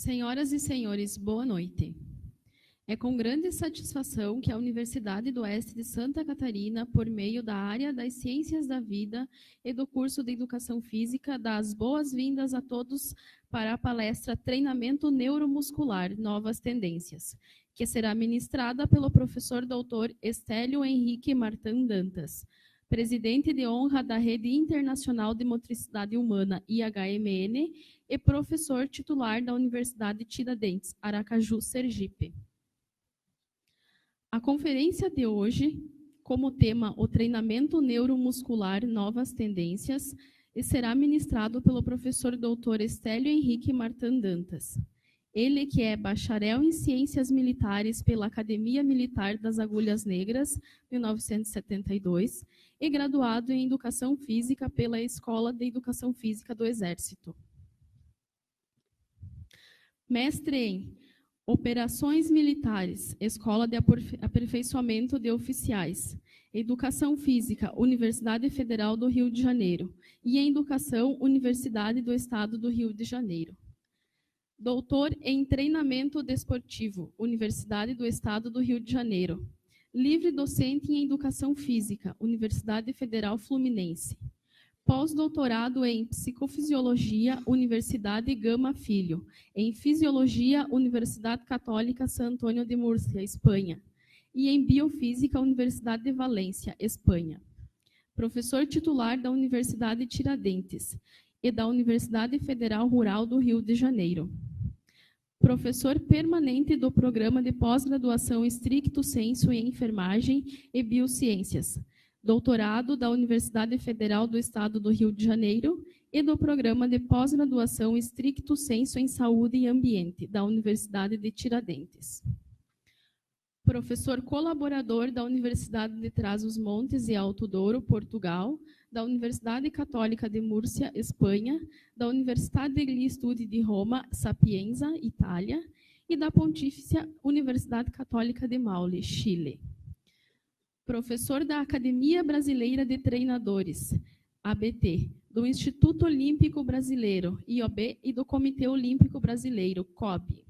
Senhoras e senhores, boa noite. É com grande satisfação que a Universidade do Oeste de Santa Catarina, por meio da área das Ciências da Vida e do curso de Educação Física, dá as boas-vindas a todos para a palestra Treinamento Neuromuscular, Novas Tendências, que será ministrada pelo professor Dr. Estélio Henrique Martã Dantas, presidente de honra da Rede Internacional de Motricidade Humana, IHMN, e professor titular da Universidade Tiradentes, Aracaju, Sergipe. A conferência de hoje, como tema o treinamento neuromuscular Novas Tendências, será ministrado pelo professor Dr. Estélio Henrique Martã Dantas. Ele que é bacharel em Ciências Militares pela Academia Militar das Agulhas Negras, 1972, e graduado em Educação Física pela Escola de Educação Física do Exército. Mestre em Operações Militares, Escola de Aperfeiçoamento de Oficiais, Educação Física, Universidade Federal do Rio de Janeiro, e em Educação, Universidade do Estado do Rio de Janeiro. Doutor em Treinamento Desportivo, Universidade do Estado do Rio de Janeiro. Livre docente em Educação Física, Universidade Federal Fluminense. Pós-doutorado em Psicofisiologia, Universidade Gama Filho. Em Fisiologia, Universidade Católica San Antônio de Múrcia, Espanha. E em Biofísica, Universidade de Valência, Espanha. Professor titular da Universidade Tiradentes e da Universidade Federal Rural do Rio de Janeiro. Professor permanente do Programa de Pós-Graduação Stricto Sensu em Enfermagem e Biociências. Doutorado da Universidade Federal do Estado do Rio de Janeiro e do Programa de Pós-Graduação Stricto Sensu em Saúde e Ambiente, da Universidade de Tiradentes. Professor colaborador da Universidade de Trás-os-Montes e Alto Douro, Portugal, da Universidade Católica de Múrcia, Espanha, da Universidade degli Studi di Roma, Sapienza, Itália, e da Pontifícia Universidade Católica de Maule, Chile. Professor da Academia Brasileira de Treinadores, ABT, do Instituto Olímpico Brasileiro, IOB, e do Comitê Olímpico Brasileiro, COB.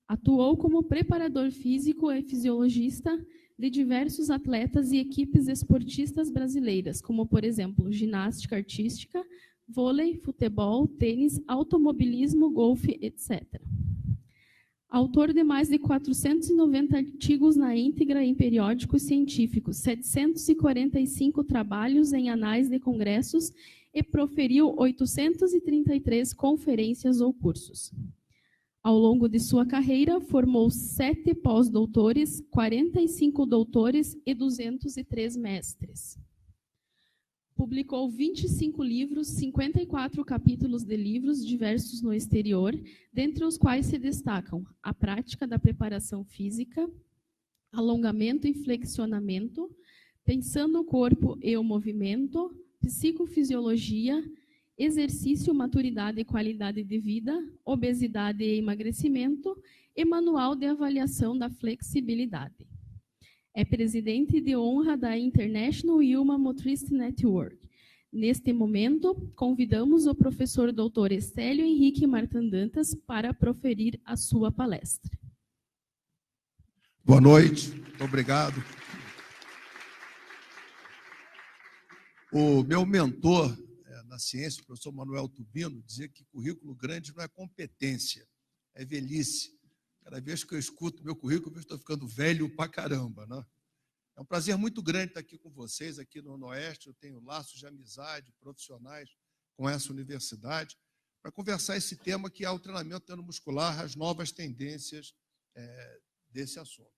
Atuou como preparador físico e fisiologista de diversos atletas e equipes esportistas brasileiras, como, por exemplo, ginástica artística, vôlei, futebol, tênis, automobilismo, golfe, etc. Autor de mais de 490 artigos na íntegra em periódicos científicos, 745 trabalhos em anais de congressos e proferiu 833 conferências ou cursos. Ao longo de sua carreira, formou 7 pós-doutores, 45 doutores e 203 mestres. Publicou 25 livros, 54 capítulos de livros diversos no exterior, dentre os quais se destacam A Prática da Preparação Física, Alongamento e Flexionamento, Pensando o Corpo e o Movimento, Psicofisiologia, Exercício, Maturidade e Qualidade de Vida, Obesidade e Emagrecimento e Manual de Avaliação da Flexibilidade. É presidente de honra da International Human Motricity Network. Neste momento, convidamos o professor Dr. Estélio Henrique Martã Dantas para proferir a sua palestra. Boa noite, muito obrigado. O meu mentor na ciência, o professor Manuel Tubino, dizia que currículo grande não é competência, é velhice. Cada vez que eu escuto meu currículo, eu estou ficando velho pra caramba, né? É um prazer muito grande estar aqui com vocês, aqui no Oeste. Eu tenho laços de amizade profissionais com essa universidade, para conversar esse tema que é o treinamento neuromuscular, as novas tendências desse assunto.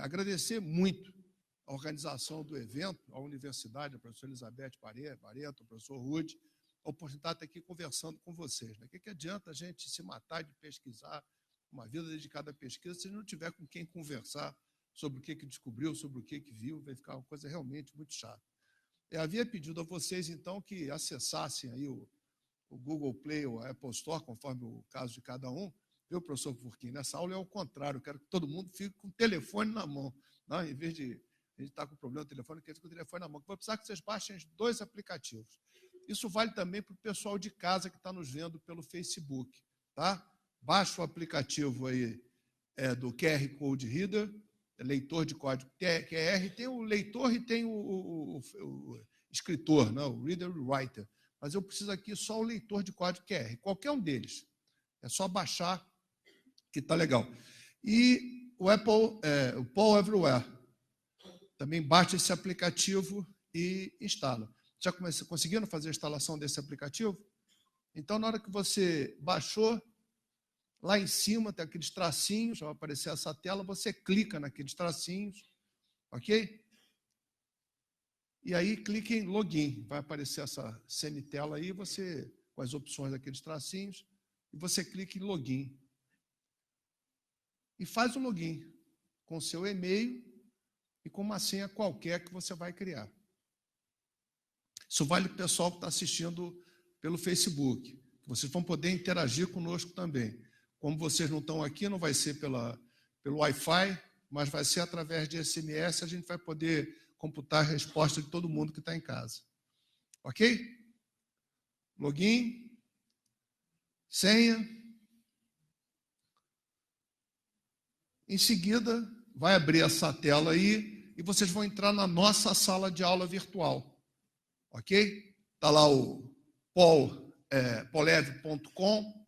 Agradecer muito a organização do evento, a universidade, a professora Elizabeth Barreto, o professor Rude, a oportunidade de estar aqui conversando com vocês. O que adianta a gente se matar de pesquisar, uma vida dedicada à pesquisa, se não tiver com quem conversar sobre o que descobriu, sobre o que viu, vai ficar uma coisa realmente muito chata. Eu havia pedido a vocês, então, que acessassem aí o Google Play ou a Apple Store, conforme o caso de cada um, viu, professor Furquim? Nessa aula é o contrário, eu quero que todo mundo fique com o telefone na mão, não? Em vez de a gente estar com problema no telefone, quer dizer com o telefone na mão. Vou precisar que vocês baixem 2 aplicativos. Isso vale também para o pessoal de casa que está nos vendo pelo Facebook, tá? baixa o aplicativo aí do QR Code Reader, leitor de código QR, tem o leitor e tem o escritor, né? O reader e writer. Mas eu preciso aqui só o leitor de código QR, qualquer um deles. É só baixar, que está legal. E o o Paul Everywhere. Também baixa esse aplicativo e instala. Já conseguiram fazer a instalação desse aplicativo? Então, na hora que você baixou, lá em cima tem aqueles tracinhos, vai aparecer essa tela, você clica naqueles tracinhos, ok? E aí clica em login, vai aparecer essa semi-tela aí, você, com as opções daqueles tracinhos, e você clica em login. E faz o login com o seu e-mail e com uma senha qualquer que você vai criar. Isso vale para o pessoal que está assistindo pelo Facebook. Vocês vão poder interagir conosco também. Como vocês não estão aqui, não vai ser pelo Wi-Fi, mas vai ser através de SMS, a gente vai poder computar a resposta de todo mundo que está em casa. Ok? Login, senha. Em seguida, vai abrir essa tela aí e vocês vão entrar na nossa sala de aula virtual. Ok? Está lá o paulev.com/,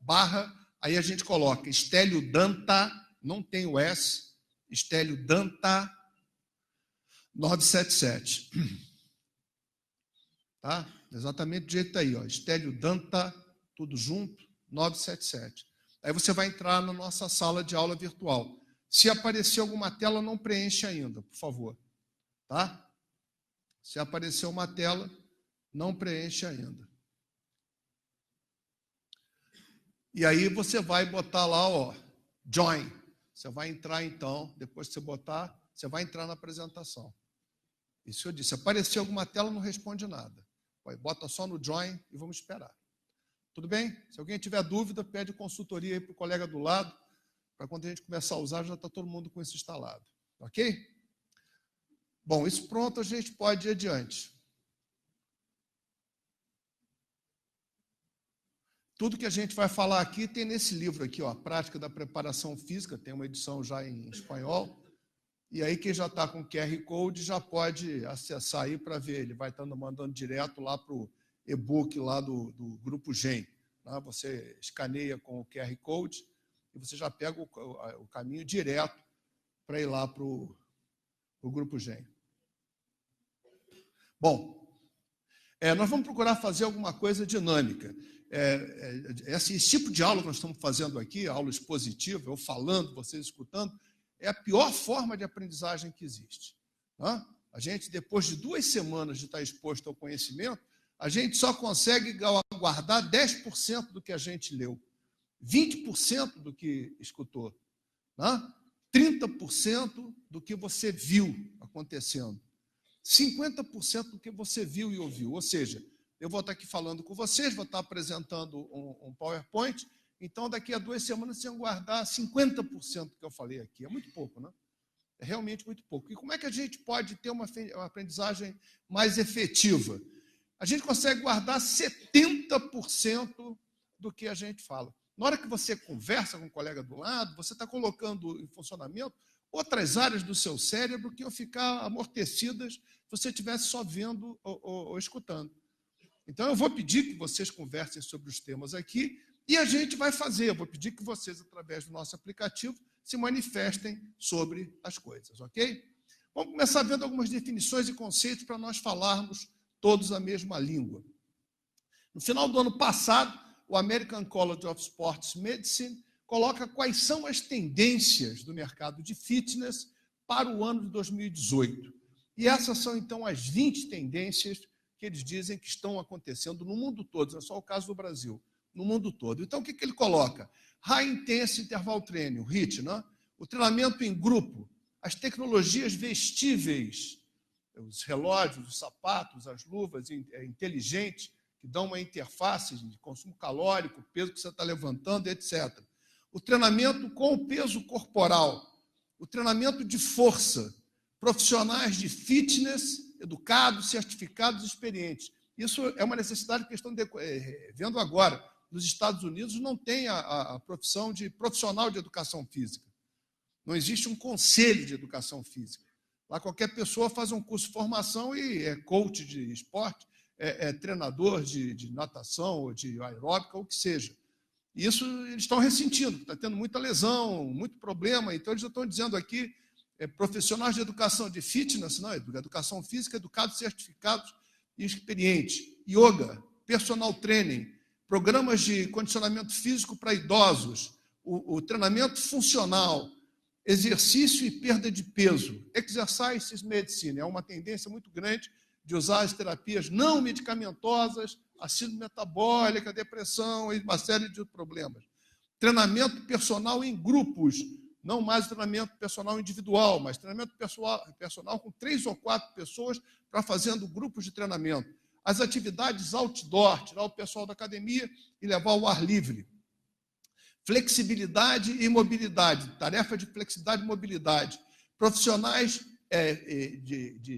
aí a gente coloca Estélio Danta, não tem o S, Estélio Danta 977. Tá? Exatamente do jeito que está aí, ó, Estélio Danta, tudo junto, 977. Aí você vai entrar na nossa sala de aula virtual. Se aparecer alguma tela, não preenche ainda, por favor. Tá? Se aparecer uma tela, não preenche ainda. E aí você vai botar lá, ó, join. Você vai entrar então, depois que você botar, você vai entrar na apresentação. Isso eu disse. Se aparecer alguma tela, não responde nada. Bota só no join e vamos esperar. Tudo bem? Se alguém tiver dúvida, pede consultoria aí para o colega do lado, para quando a gente começar a usar, já está todo mundo com isso instalado. Ok? Bom, isso pronto, a gente pode ir adiante. Tudo que a gente vai falar aqui tem nesse livro aqui, ó, A Prática da Preparação Física, tem uma edição já em espanhol, e aí quem já está com o QR Code já pode acessar aí para ver, ele vai estar mandando direto lá para o e-book lá do Grupo GEM. Tá? Você escaneia com o QR Code e você já pega o caminho direto para ir lá para o Grupo GEM. Bom, nós vamos procurar fazer alguma coisa dinâmica. Esse tipo de aula que nós estamos fazendo aqui, aula expositiva, eu falando, vocês escutando, é a pior forma de aprendizagem que existe. Tá? A gente, depois de 2 semanas de estar exposto ao conhecimento, a gente só consegue guardar 10% do que a gente leu, 20% do que escutou, tá? 30% do que você viu acontecendo, 50% do que você viu e ouviu. Ou seja, eu vou estar aqui falando com vocês, vou estar apresentando um PowerPoint, então daqui a 2 semanas vocês vão guardar 50% do que eu falei aqui. É muito pouco, né? É realmente muito pouco. E como é que a gente pode ter uma aprendizagem mais efetiva? A gente consegue guardar 70% do que a gente fala. Na hora que você conversa com o colega do lado, você está colocando em funcionamento outras áreas do seu cérebro que iam ficar amortecidas se você estivesse só vendo ou escutando. Então, eu vou pedir que vocês conversem sobre os temas aqui e a gente vai fazer. Eu vou pedir que vocês, através do nosso aplicativo, se manifestem sobre as coisas, ok? Vamos começar vendo algumas definições e conceitos para nós falarmos todos a mesma língua. No final do ano passado, o American College of Sports Medicine coloca quais são as tendências do mercado de fitness para o ano de 2018. E essas são, então, as 20 tendências que eles dizem que estão acontecendo no mundo todo, não é só o caso do Brasil, no mundo todo. Então, o que ele coloca? High Intense Interval Training, o HIIT, né? O treinamento em grupo, as tecnologias vestíveis, os relógios, os sapatos, as luvas inteligentes, que dão uma interface de consumo calórico, peso que você está levantando, etc. O treinamento com o peso corporal, o treinamento de força, profissionais de fitness, educados, certificados, experientes. Isso é uma necessidade que estão vendo agora. nos Estados Unidos não tem a profissão de profissional de educação física. Não existe um conselho de educação física. Lá qualquer pessoa faz um curso de formação e é coach de esporte, é treinador de natação ou de aeróbica, ou o que seja. E isso eles estão ressentindo, está tendo muita lesão, muito problema. Então, eles já estão dizendo aqui, profissionais de educação de fitness, não, educação física, educados certificados e experientes, yoga, personal training, programas de condicionamento físico para idosos, o treinamento funcional, exercício e perda de peso. Exercise medicine é uma tendência muito grande de usar as terapias não medicamentosas, a síndrome metabólica, a depressão e uma série de problemas. Treinamento personal em grupos, não mais treinamento personal individual, mas treinamento personal com 3 ou 4 pessoas para fazendo grupos de treinamento. As atividades outdoor, tirar o pessoal da academia e levar ao ar livre. Flexibilidade e mobilidade, tarefa de flexibilidade e mobilidade. Profissionais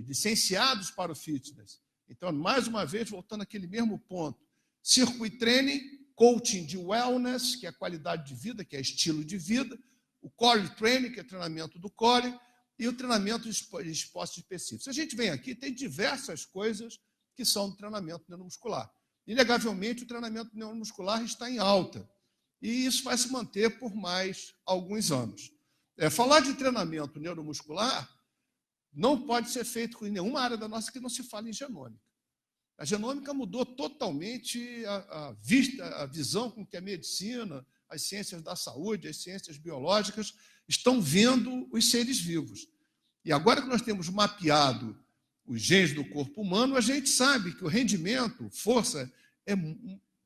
licenciados para o fitness. Então, mais uma vez, voltando àquele mesmo ponto. Circuit training, coaching de wellness, que é qualidade de vida, que é estilo de vida. O core training, que é treinamento do core. E o treinamento de esportes específicos. Se a gente vem aqui, tem diversas coisas que são do treinamento neuromuscular. Inegavelmente, o treinamento neuromuscular está em alta. E isso vai se manter por mais alguns anos. Falar de treinamento neuromuscular não pode ser feito em nenhuma área da nossa que não se fale em genômica. A genômica mudou totalmente a visão com que a medicina, as ciências da saúde, as ciências biológicas estão vendo os seres vivos. E agora que nós temos mapeado os genes do corpo humano, a gente sabe que o rendimento, força, é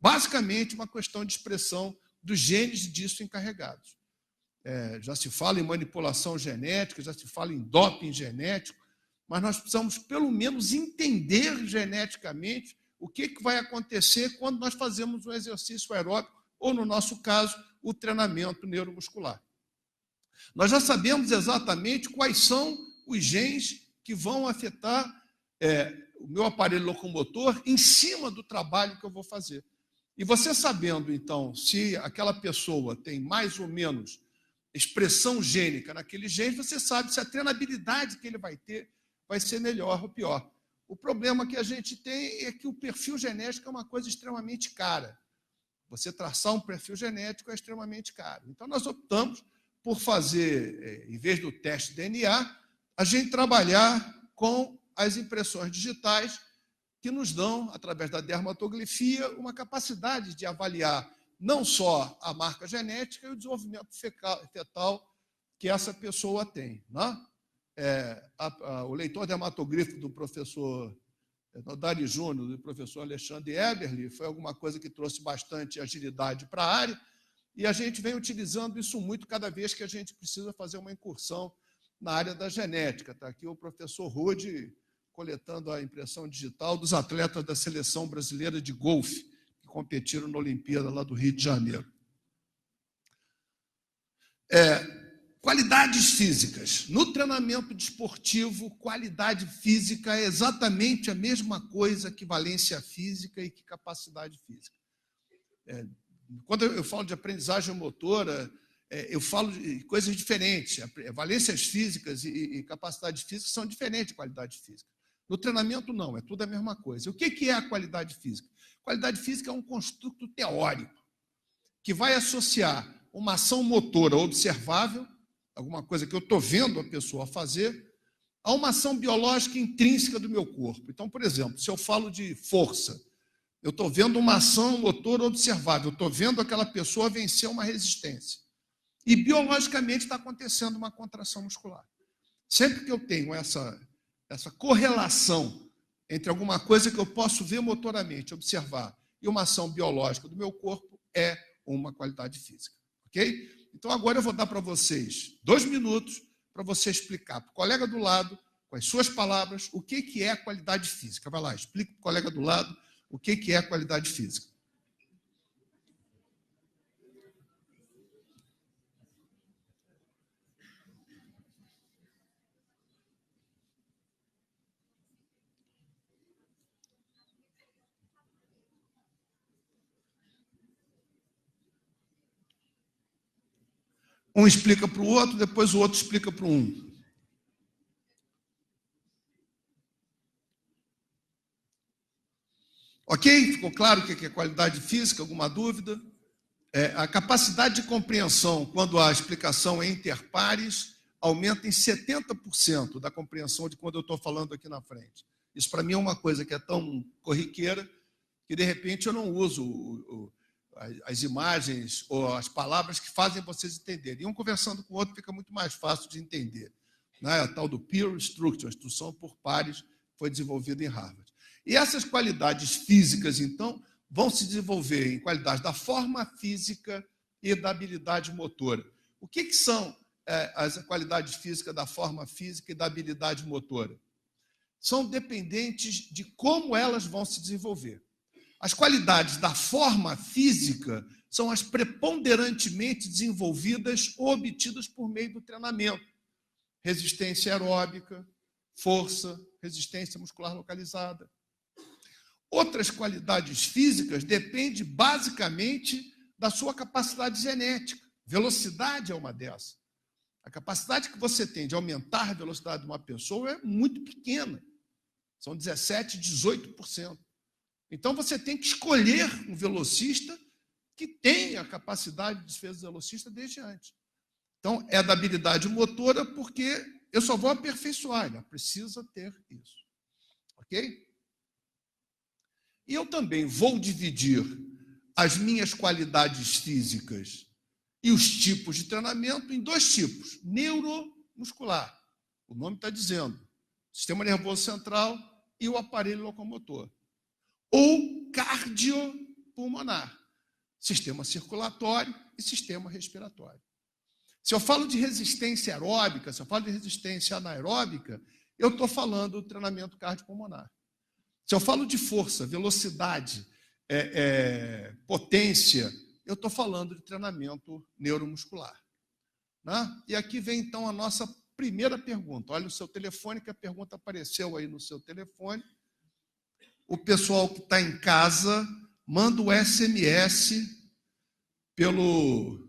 basicamente uma questão de expressão dos genes disso encarregados. Já se fala em manipulação genética, já se fala em doping genético, mas nós precisamos, pelo menos, entender geneticamente o que vai acontecer quando nós fazemos um exercício aeróbico, ou, no nosso caso, o treinamento neuromuscular. Nós já sabemos exatamente quais são os genes que vão afetar o meu aparelho locomotor em cima do trabalho que eu vou fazer. E você sabendo, então, se aquela pessoa tem mais ou menos expressão gênica naquele gene, você sabe se a treinabilidade que ele vai ter vai ser melhor ou pior. O problema que a gente tem é que o perfil genético é uma coisa extremamente cara. Você traçar um perfil genético é extremamente caro. Então, nós optamos por fazer, em vez do teste DNA, a gente trabalhar com as impressões digitais que nos dão, através da dermatografia, uma capacidade de avaliar não só a marca genética e o desenvolvimento fetal que essa pessoa tem. Né? O leitor dermatográfico do professor Dari Júnior, do professor Alexandre Eberle, foi alguma coisa que trouxe bastante agilidade para a área, e a gente vem utilizando isso muito cada vez que a gente precisa fazer uma incursão na área da genética. Está aqui o professor Rude coletando a impressão digital dos atletas da seleção brasileira de golfe, que competiram na Olimpíada lá do Rio de Janeiro. Qualidades físicas. No treinamento desportivo, qualidade física é exatamente a mesma coisa que valência física e que capacidade física. Quando eu falo de aprendizagem motora, eu falo de coisas diferentes. Valências físicas e capacidade física são diferentes de qualidade física. No treinamento, não, é tudo a mesma coisa. O que é a qualidade física? Qualidade física é um construto teórico que vai associar uma ação motora observável, alguma coisa que eu estou vendo a pessoa fazer, a uma ação biológica intrínseca do meu corpo. Então, por exemplo, se eu falo de força, eu estou vendo uma ação motora observável, eu estou vendo aquela pessoa vencer uma resistência. E biologicamente está acontecendo uma contração muscular. Sempre que eu tenho essa correlação entre alguma coisa que eu posso ver motoramente, observar, e uma ação biológica do meu corpo, é uma qualidade física. Ok? Então, agora eu vou dar para vocês 2 minutos para você explicar para o colega do lado, com as suas palavras, o que é a qualidade física. Vai lá, explica para o colega do lado o que é a qualidade física. Um explica para o outro, depois o outro explica para um. Ok? Ficou claro o que é qualidade física? Alguma dúvida? A capacidade de compreensão, quando a explicação é interpares, aumenta em 70% da compreensão de quando eu estou falando aqui na frente. Isso, para mim, é uma coisa que é tão corriqueira que, de repente, eu não uso as imagens ou as palavras que fazem vocês entenderem. E um conversando com o outro fica muito mais fácil de entender. A tal do peer structure, a instrução por pares, foi desenvolvida em Harvard. E essas qualidades físicas, então, vão se desenvolver em qualidades da forma física e da habilidade motora. O que são as qualidades físicas da forma física e da habilidade motora? São dependentes de como elas vão se desenvolver. As qualidades da forma física são as preponderantemente desenvolvidas ou obtidas por meio do treinamento. Resistência aeróbica, força, resistência muscular localizada. Outras qualidades físicas dependem basicamente da sua capacidade genética. Velocidade é uma dessas. A capacidade que você tem de aumentar a velocidade de uma pessoa é muito pequena. São 17%, 18%. Então, você tem que escolher um velocista que tenha a capacidade de defesa do velocista desde antes. Então, é da habilidade motora, porque eu só vou aperfeiçoar, ela precisa ter isso. Ok? E eu também vou dividir as minhas qualidades físicas e os tipos de treinamento em dois tipos. Neuromuscular, o nome está dizendo, sistema nervoso central e o aparelho locomotor. Ou cardiopulmonar, sistema circulatório e sistema respiratório. Se eu falo de resistência aeróbica, se eu falo de resistência anaeróbica, eu estou falando do treinamento cardiopulmonar. Se eu falo de força, velocidade, potência, eu estou falando de treinamento neuromuscular. Né? E aqui vem, então, a nossa primeira pergunta. Olha o seu telefone, que a pergunta apareceu aí no seu telefone. O pessoal que está em casa, manda o SMS pelo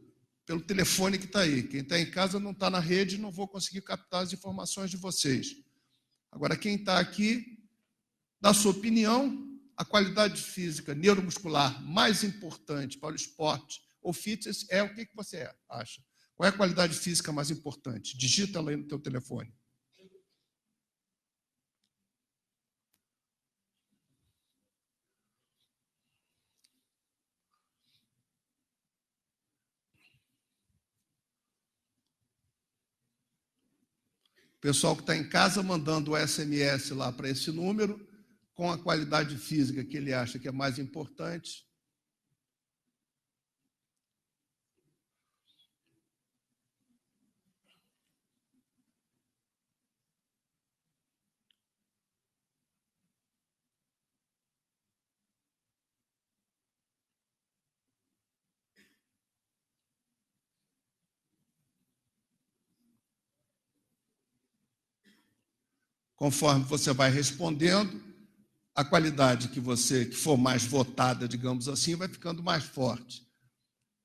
telefone que está aí. Quem está em casa não está na rede, não vou conseguir captar as informações de vocês. Agora, quem está aqui, na sua opinião, a qualidade física neuromuscular mais importante para o esporte ou fitness é o que você acha? Qual é a qualidade física mais importante? Digita ela aí no teu telefone. O pessoal que está em casa mandando o SMS lá para esse número, com a qualidade física que ele acha que é mais importante. Conforme você vai respondendo, a qualidade que for mais votada, digamos assim, vai ficando mais forte.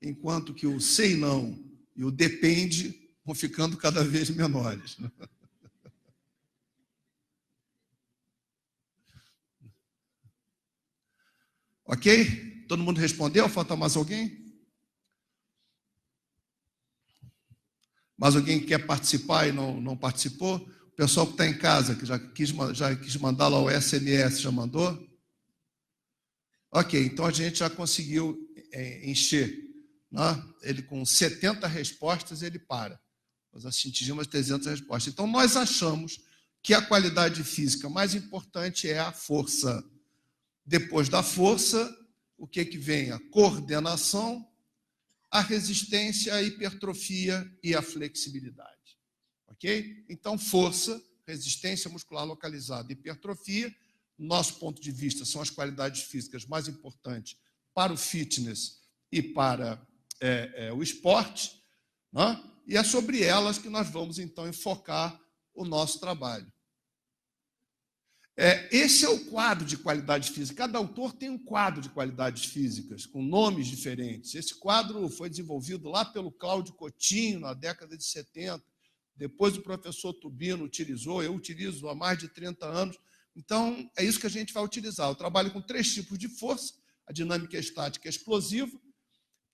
Enquanto que o sei não e o depende vão ficando cada vez menores. Ok? Todo mundo respondeu? Falta mais alguém? Mais alguém que quer participar e não participou? O pessoal que está em casa, que já quis mandar lá o SMS, já mandou? Ok, então a gente já conseguiu encher. Né? Ele com 70 respostas, ele para. Nós atingimos 300 respostas. Então, nós achamos que a qualidade física mais importante é a força. Depois da força, o que vem? A coordenação, a resistência, a hipertrofia e a flexibilidade. Ok? Então, força, resistência muscular localizada, hipertrofia, nosso ponto de vista, são as qualidades físicas mais importantes para o fitness e para o esporte, né? E é sobre elas que nós vamos, então, enfocar o nosso trabalho. Esse é o quadro de qualidade física. Cada autor tem um quadro de qualidades físicas, com nomes diferentes. Esse quadro foi desenvolvido lá pelo Cláudio Coutinho, na década de 70. Depois o professor Tubino utilizou, eu utilizo há mais de 30 anos. Então, é isso que a gente vai utilizar. Eu trabalho com 3 tipos de força, a dinâmica estática e explosiva,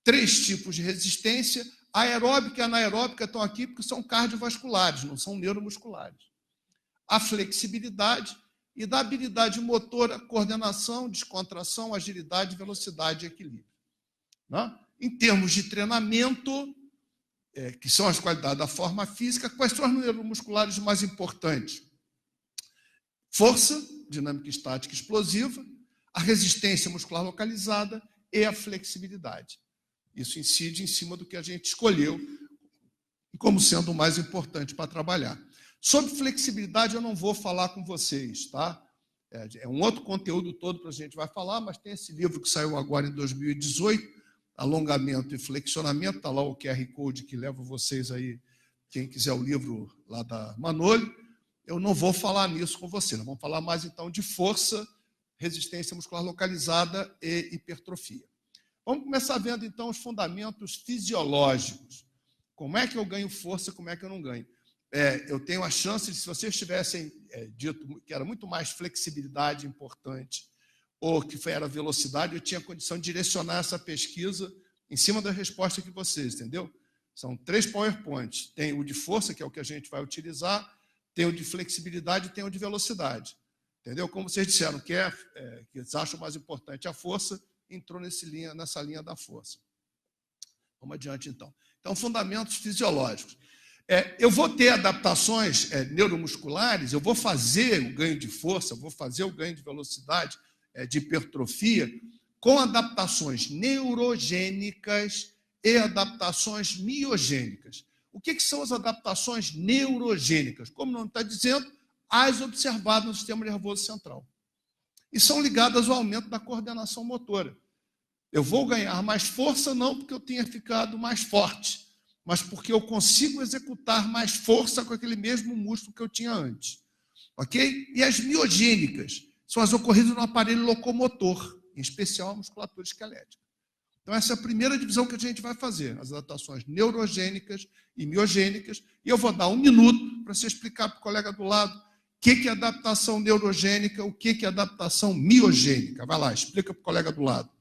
3 tipos de resistência, a aeróbica e anaeróbica estão aqui porque são cardiovasculares, não são neuromusculares. A flexibilidade e da habilidade motora, coordenação, descontração, agilidade, velocidade e equilíbrio. Né? Em termos de treinamento, que são as qualidades da forma física, quais são os neuromusculares mais importantes? Força, dinâmica estática explosiva, a resistência muscular localizada e a flexibilidade. Isso incide em cima do que a gente escolheu como sendo o mais importante para trabalhar. Sobre flexibilidade eu não vou falar com vocês, tá? É um outro conteúdo todo que a gente vai falar, mas tem esse livro que saiu agora em 2018, Alongamento e Flexionamento, está lá o QR Code que leva vocês aí, quem quiser o livro lá da Manoli. Eu não vou falar nisso com você, nós vamos falar mais então de força, resistência muscular localizada e hipertrofia. Vamos começar vendo então os fundamentos fisiológicos. Como é que eu ganho força, como é que eu não ganho? Eu tenho a chance de, se vocês tivessem dito que era muito mais flexibilidade importante, ou que era velocidade, eu tinha condição de direcionar essa pesquisa em cima da resposta de vocês, entendeu? São 3 PowerPoints. Tem o de força, que é o que a gente vai utilizar, tem o de flexibilidade e tem o de velocidade. Entendeu? Como vocês disseram, que eles acham mais importante a força, entrou nessa linha da força. Vamos adiante, então. Então, fundamentos fisiológicos. Eu vou ter adaptações neuromusculares, eu vou fazer o ganho de força, vou fazer o ganho de velocidade, de hipertrofia, com adaptações neurogênicas e adaptações miogênicas. O que são as adaptações neurogênicas? Como o nome está dizendo, as observadas no sistema nervoso central. E são ligadas ao aumento da coordenação motora. Eu vou ganhar mais força, não porque eu tenha ficado mais forte, mas porque eu consigo executar mais força com aquele mesmo músculo que eu tinha antes. Ok? E as miogênicas são as ocorridas no aparelho locomotor, em especial a musculatura esquelética. Então, essa é a primeira divisão que a gente vai fazer, as adaptações neurogênicas e miogênicas, e eu vou dar 1 minuto para você explicar para o colega do lado o que é adaptação neurogênica, o que é adaptação miogênica. Vai lá, explica para o colega do lado.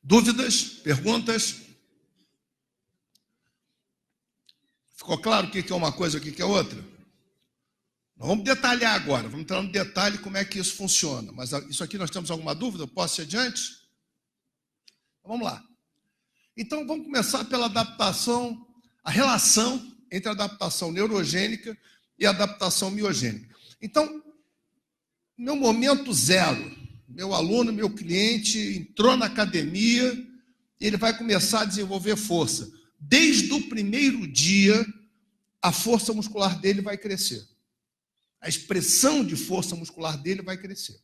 Dúvidas? Perguntas? Ficou claro o que é uma coisa e o que é outra? Nós vamos detalhar agora, vamos entrar no detalhe como é que isso funciona. Mas isso aqui nós temos alguma dúvida? Posso ir adiante? Então, vamos lá. Então, vamos começar pela adaptação, a relação entre a adaptação neurogênica e a adaptação miogênica. Então, meu momento zero, meu aluno, meu cliente entrou na academia e ele vai começar a desenvolver força. Desde o primeiro dia, a força muscular dele vai crescer. A expressão de força muscular dele vai crescer.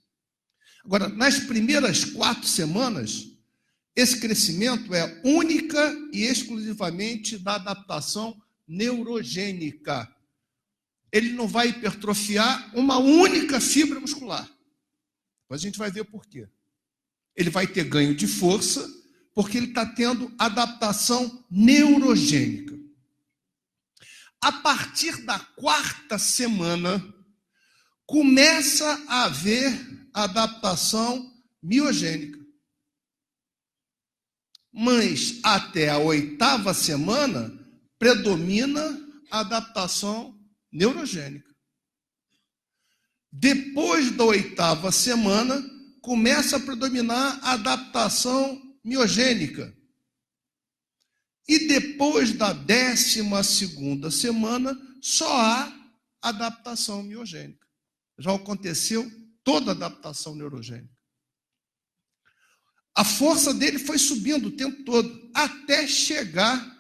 Agora, nas primeiras 4 semanas, esse crescimento é única e exclusivamente da adaptação neurogênica. Ele não vai hipertrofiar uma única fibra muscular. Mas a gente vai ver por quê. Ele vai ter ganho de força, porque ele está tendo adaptação neurogênica. A partir da 4ª semana, começa a haver adaptação miogênica. Mas até a 8ª semana, predomina a adaptação neurogênica. Depois da 8ª semana, começa a predominar a adaptação miogênica. E depois da 12ª semana, só há adaptação miogênica. Já aconteceu toda a adaptação neurogênica. A força dele foi subindo o tempo todo, até chegar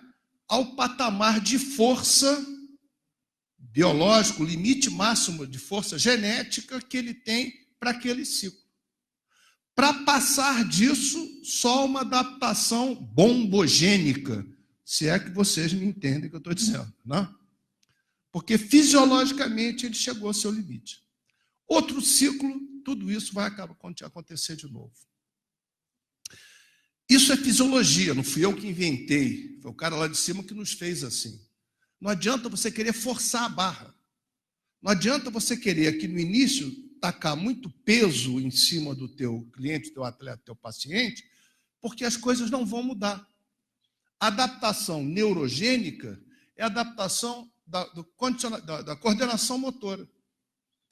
ao patamar de força biológico, limite máximo de força genética que ele tem para aquele ciclo. Para passar disso, só uma adaptação bombogênica, se é que vocês me entendem o que eu estou dizendo, não? Porque fisiologicamente ele chegou ao seu limite. Outro ciclo, tudo isso vai acontecer de novo. Isso é fisiologia, não fui eu que inventei, foi o cara lá de cima que nos fez assim. Não adianta você querer forçar a barra. Não adianta você querer aqui no início tacar muito peso em cima do teu cliente, teu atleta, teu paciente, porque as coisas não vão mudar. A adaptação neurogênica é a adaptação da coordenação motora.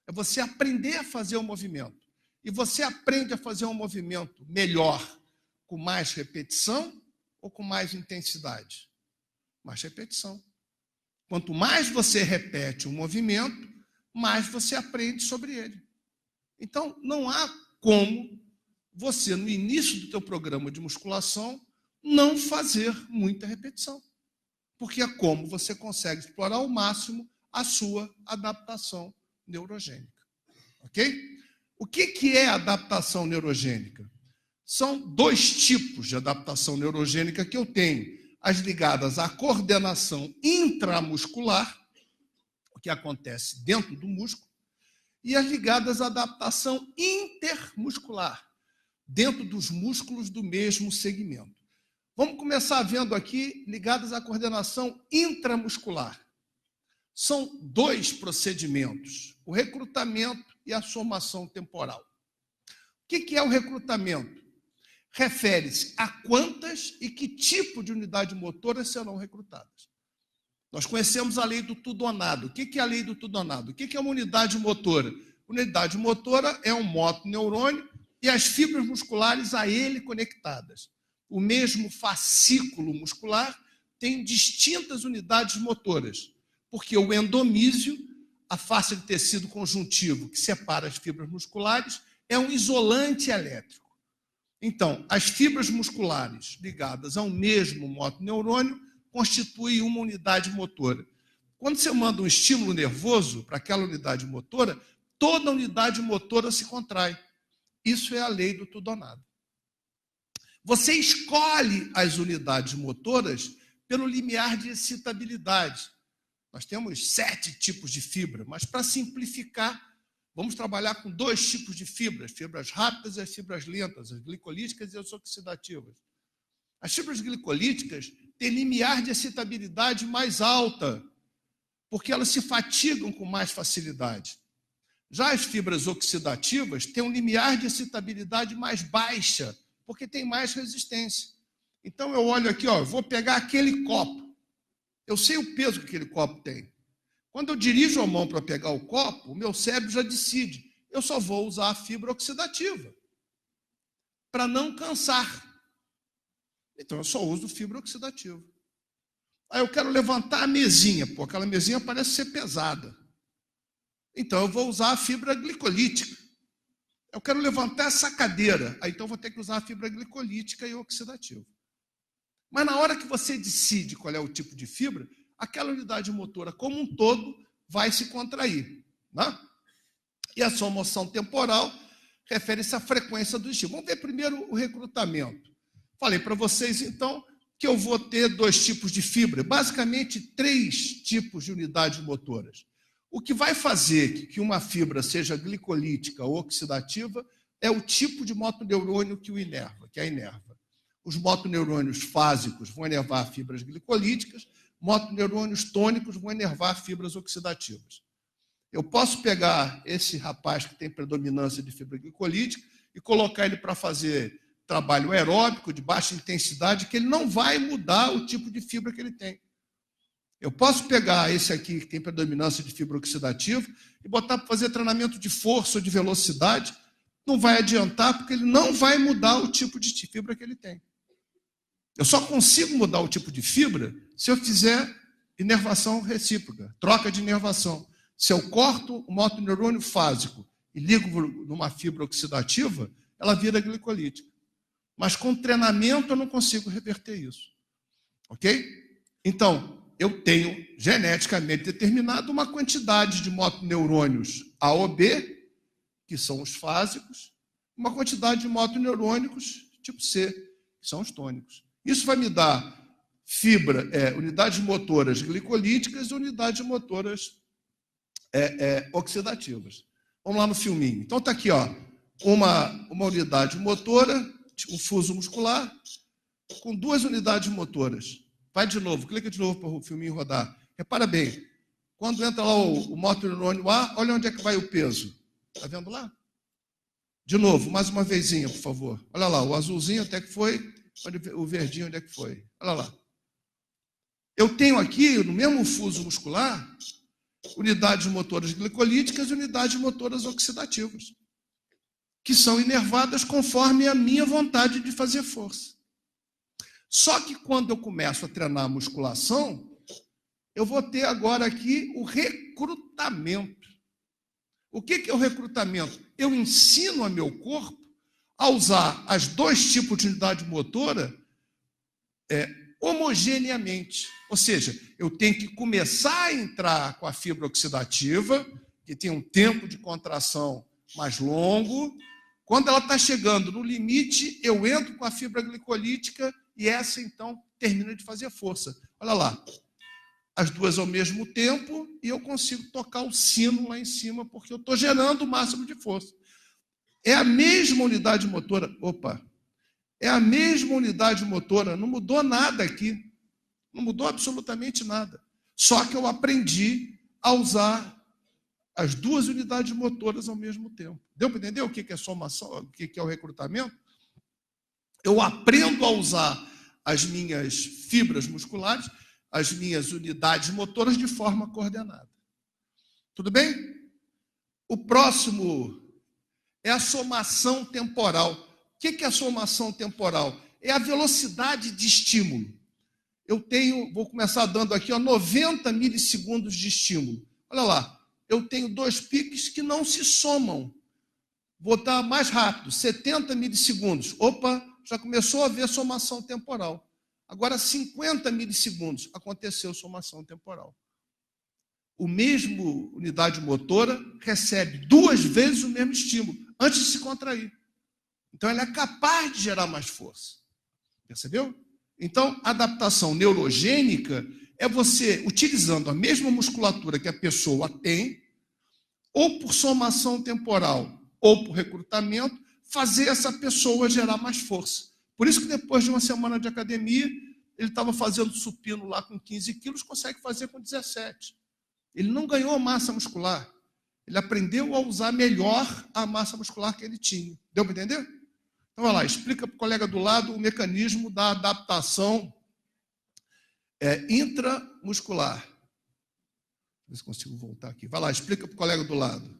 É você aprender a fazer o movimento. E você aprende a fazer um movimento melhor com mais repetição ou com mais intensidade? Mais repetição. Quanto mais você repete um movimento, mais você aprende sobre ele. Então, não há como você, no início do teu programa de musculação, não fazer muita repetição. Porque é como você consegue explorar ao máximo a sua adaptação neurogênica. Ok? O que é adaptação neurogênica? São dois tipos de adaptação neurogênica que eu tenho. As ligadas à coordenação intramuscular, o que acontece dentro do músculo, e as ligadas à adaptação intermuscular, dentro dos músculos do mesmo segmento. Vamos começar vendo aqui ligadas à coordenação intramuscular. São dois procedimentos, o recrutamento e a somação temporal. O que é o recrutamento? Refere-se a quantas e que tipo de unidade motora serão recrutadas. Nós conhecemos a lei do tudo ou nada. O que é a lei do tudo ou nada? O que é uma unidade motora? Unidade motora é um motoneurônio e as fibras musculares a ele conectadas. O mesmo fascículo muscular tem distintas unidades motoras, porque o endomísio, a face de tecido conjuntivo que separa as fibras musculares, é um isolante elétrico. Então, as fibras musculares ligadas ao mesmo motoneurônio constituem uma unidade motora. Quando você manda um estímulo nervoso para aquela unidade motora, toda a unidade motora se contrai. Isso é a lei do tudo ou nada. Você escolhe as unidades motoras pelo limiar de excitabilidade. Nós temos 7 tipos de fibra, mas para simplificar, vamos trabalhar com 2 tipos de fibras, fibras rápidas e as fibras lentas, as glicolíticas e as oxidativas. As fibras glicolíticas têm limiar de excitabilidade mais alta, porque elas se fatigam com mais facilidade. Já as fibras oxidativas têm um limiar de excitabilidade mais baixa, porque tem mais resistência. Então eu olho aqui, eu vou pegar aquele copo. Eu sei o peso que aquele copo tem. Quando eu dirijo a mão para pegar o copo, o meu cérebro já decide. Eu só vou usar a fibra oxidativa para não cansar. Então eu só uso fibra oxidativa. Aí eu quero levantar a mesinha. Aquela mesinha parece ser pesada. Então eu vou usar a fibra glicolítica. Eu quero levantar essa cadeira. Aí então eu vou ter que usar a fibra glicolítica e oxidativa. Mas na hora que você decide qual é o tipo de fibra, aquela unidade motora como um todo vai se contrair. Né? E a somação temporal refere-se à frequência do estímulo. Vamos ver primeiro o recrutamento. Falei para vocês, então, que eu vou ter 2 tipos de fibra, basicamente 3 tipos de unidades motoras. O que vai fazer que uma fibra seja glicolítica ou oxidativa é o tipo de motoneurônio que o inerva, que a inerva. Os motoneurônios fásicos vão inervar fibras glicolíticas, motoneurônios tônicos vão inervar fibras oxidativas. Eu posso pegar esse rapaz que tem predominância de fibra glicolítica e colocar ele para fazer trabalho aeróbico de baixa intensidade, que ele não vai mudar o tipo de fibra que ele tem. Eu posso pegar esse aqui que tem predominância de fibra oxidativa e botar para fazer treinamento de força ou de velocidade, não vai adiantar porque ele não vai mudar o tipo de fibra que ele tem. Eu só consigo mudar o tipo de fibra se eu fizer inervação recíproca, troca de inervação. Se eu corto o motoneurônio fásico e ligo numa fibra oxidativa, ela vira glicolítica. Mas com treinamento eu não consigo reverter isso. Ok? Então, eu tenho geneticamente determinado uma quantidade de motoneurônios A ou B, que são os fásicos, uma quantidade de motoneurônicos tipo C, que são os tônicos. Isso vai me dar unidades motoras glicolíticas e unidades motoras oxidativas. Vamos lá no filminho. Então está aqui, ó, uma unidade motora, um fuso muscular, com 2 unidades motoras. Vai de novo, clica de novo para o filminho rodar. Repara bem, quando entra lá o motoneurônio A, olha onde é que vai o peso. Está vendo lá? De novo, mais uma vezinha, por favor. Olha lá, o azulzinho até que foi, o verdinho onde é que foi. Olha lá. Eu tenho aqui, no mesmo fuso muscular, unidades motoras glicolíticas e unidades motoras oxidativas, que são inervadas conforme a minha vontade de fazer força. Só que quando eu começo a treinar a musculação, eu vou ter agora aqui o recrutamento. O que é o recrutamento? Eu ensino a meu corpo a usar as 2 tipos de unidade motora homogeneamente. Ou seja, eu tenho que começar a entrar com a fibra oxidativa, que tem um tempo de contração mais longo. Quando ela está chegando no limite, eu entro com a fibra glicolítica e essa, então, termina de fazer força. Olha lá, as 2 ao mesmo tempo e eu consigo tocar o sino lá em cima, porque eu estou gerando o máximo de força. É a mesma unidade motora. É a mesma unidade motora, não mudou nada aqui. Não mudou absolutamente nada. Só que eu aprendi a usar as 2 unidades motoras ao mesmo tempo. Deu para entender o que é somação, o que é o recrutamento? Eu aprendo a usar as minhas fibras musculares, as minhas unidades motoras de forma coordenada. Tudo bem? O próximo é a somação temporal. O que é a somação temporal? É a velocidade de estímulo. Vou começar dando aqui 90 milissegundos de estímulo. Olha lá, eu tenho 2 piques que não se somam. Vou dar mais rápido, 70 milissegundos. Já começou a haver somação temporal. Agora, 50 milissegundos, aconteceu somação temporal. O mesmo unidade motora recebe 2 vezes o mesmo estímulo, antes de se contrair. Então, ela é capaz de gerar mais força. Percebeu? Então, a adaptação neurogênica é você, utilizando a mesma musculatura que a pessoa tem, ou por somação temporal, ou por recrutamento, fazer essa pessoa gerar mais força. Por isso que depois de uma semana de academia, ele estava fazendo supino lá com 15 quilos, consegue fazer com 17. Ele não ganhou massa muscular. Ele aprendeu a usar melhor a massa muscular que ele tinha. Deu para entender? Então, vai lá, explica para o colega do lado o mecanismo da adaptação intramuscular. Ver se consigo voltar aqui. Vai lá, explica para o colega do lado.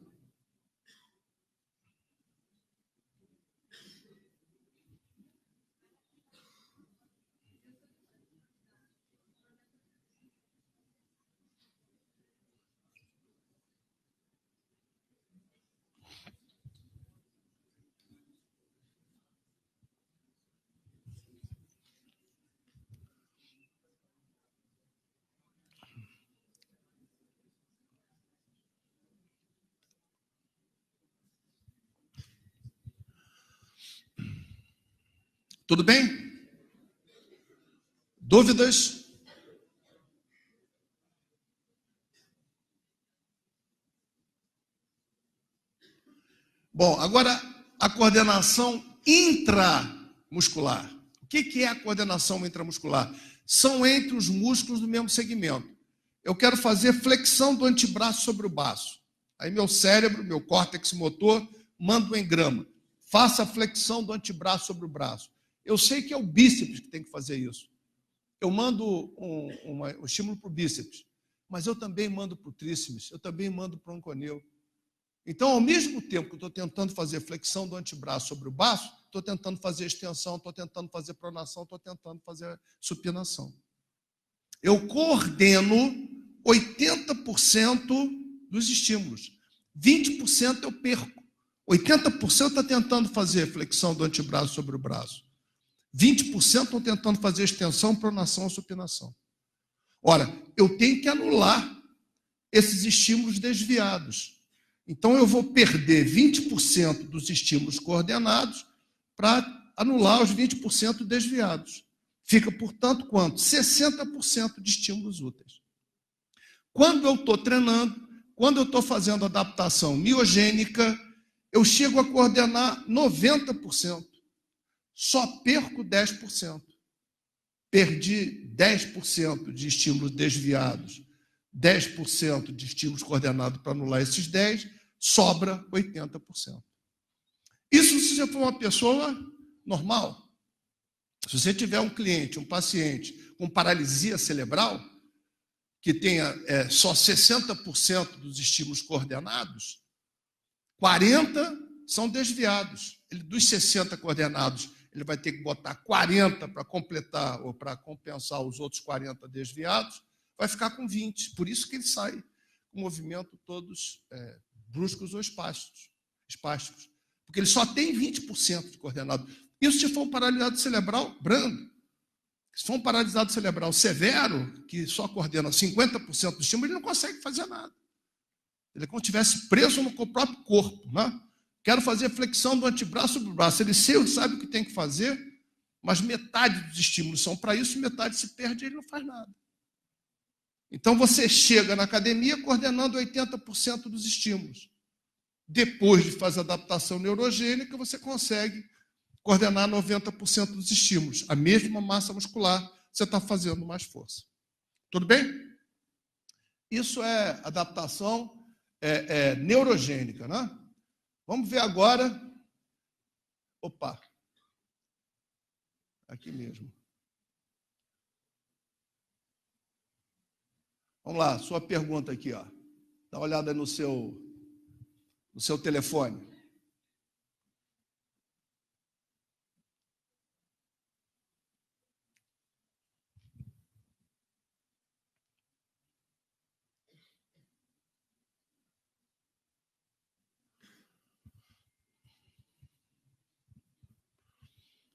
Tudo bem? Dúvidas? Bom, agora a coordenação intramuscular. O que é a coordenação intramuscular? São entre os músculos do mesmo segmento. Eu quero fazer flexão do antebraço sobre o baço. Aí meu cérebro, meu córtex motor, manda um engrama. Faça a flexão do antebraço sobre o braço. Eu sei que é o bíceps que tem que fazer isso. Eu mando um estímulo para o bíceps, mas eu também mando para o tríceps, eu também mando para o anconeu. Então, ao mesmo tempo que eu estou tentando fazer flexão do antebraço sobre o baço, estou tentando fazer extensão, estou tentando fazer pronação, estou tentando fazer supinação. Eu coordeno 80% dos estímulos. 20% eu perco. 80% está tentando fazer flexão do antebraço sobre o braço. 20% estão tentando fazer extensão, pronação ou supinação. Ora, eu tenho que anular esses estímulos desviados. Então, eu vou perder 20% dos estímulos coordenados para anular os 20% desviados. Fica, portanto, quanto? 60% de estímulos úteis. Quando eu estou treinando, quando eu estou fazendo adaptação miogênica, eu chego a coordenar 90%. Só perco 10%. Perdi 10% de estímulos desviados, 10% de estímulos coordenados para anular esses 10%, sobra 80%. Isso se você for uma pessoa normal. Se você tiver um cliente, um paciente com paralisia cerebral, que tenha só 60% dos estímulos coordenados, 40% são desviados. Dos 60 coordenados, ele vai ter que botar 40 para completar ou para compensar os outros 40 desviados, vai ficar com 20. Por isso que ele sai com movimento todos bruscos ou espásticos. Porque ele só tem 20% de coordenado. Isso se for um paralisado cerebral brando. Se for um paralisado cerebral severo, que só coordena 50% do estímulo, ele não consegue fazer nada. Ele é como se estivesse preso no próprio corpo, né? Quero fazer flexão do antebraço sobre o braço. Ele sabe o que tem que fazer, mas metade dos estímulos são para isso, metade se perde e ele não faz nada. Então, você chega na academia coordenando 80% dos estímulos. Depois de fazer adaptação neurogênica, você consegue coordenar 90% dos estímulos. A mesma massa muscular, você está fazendo mais força. Tudo bem? Isso é adaptação neurogênica, né? Vamos ver agora. Opa! Aqui mesmo. Vamos lá, sua pergunta aqui, ó. Dá uma olhada no seu telefone.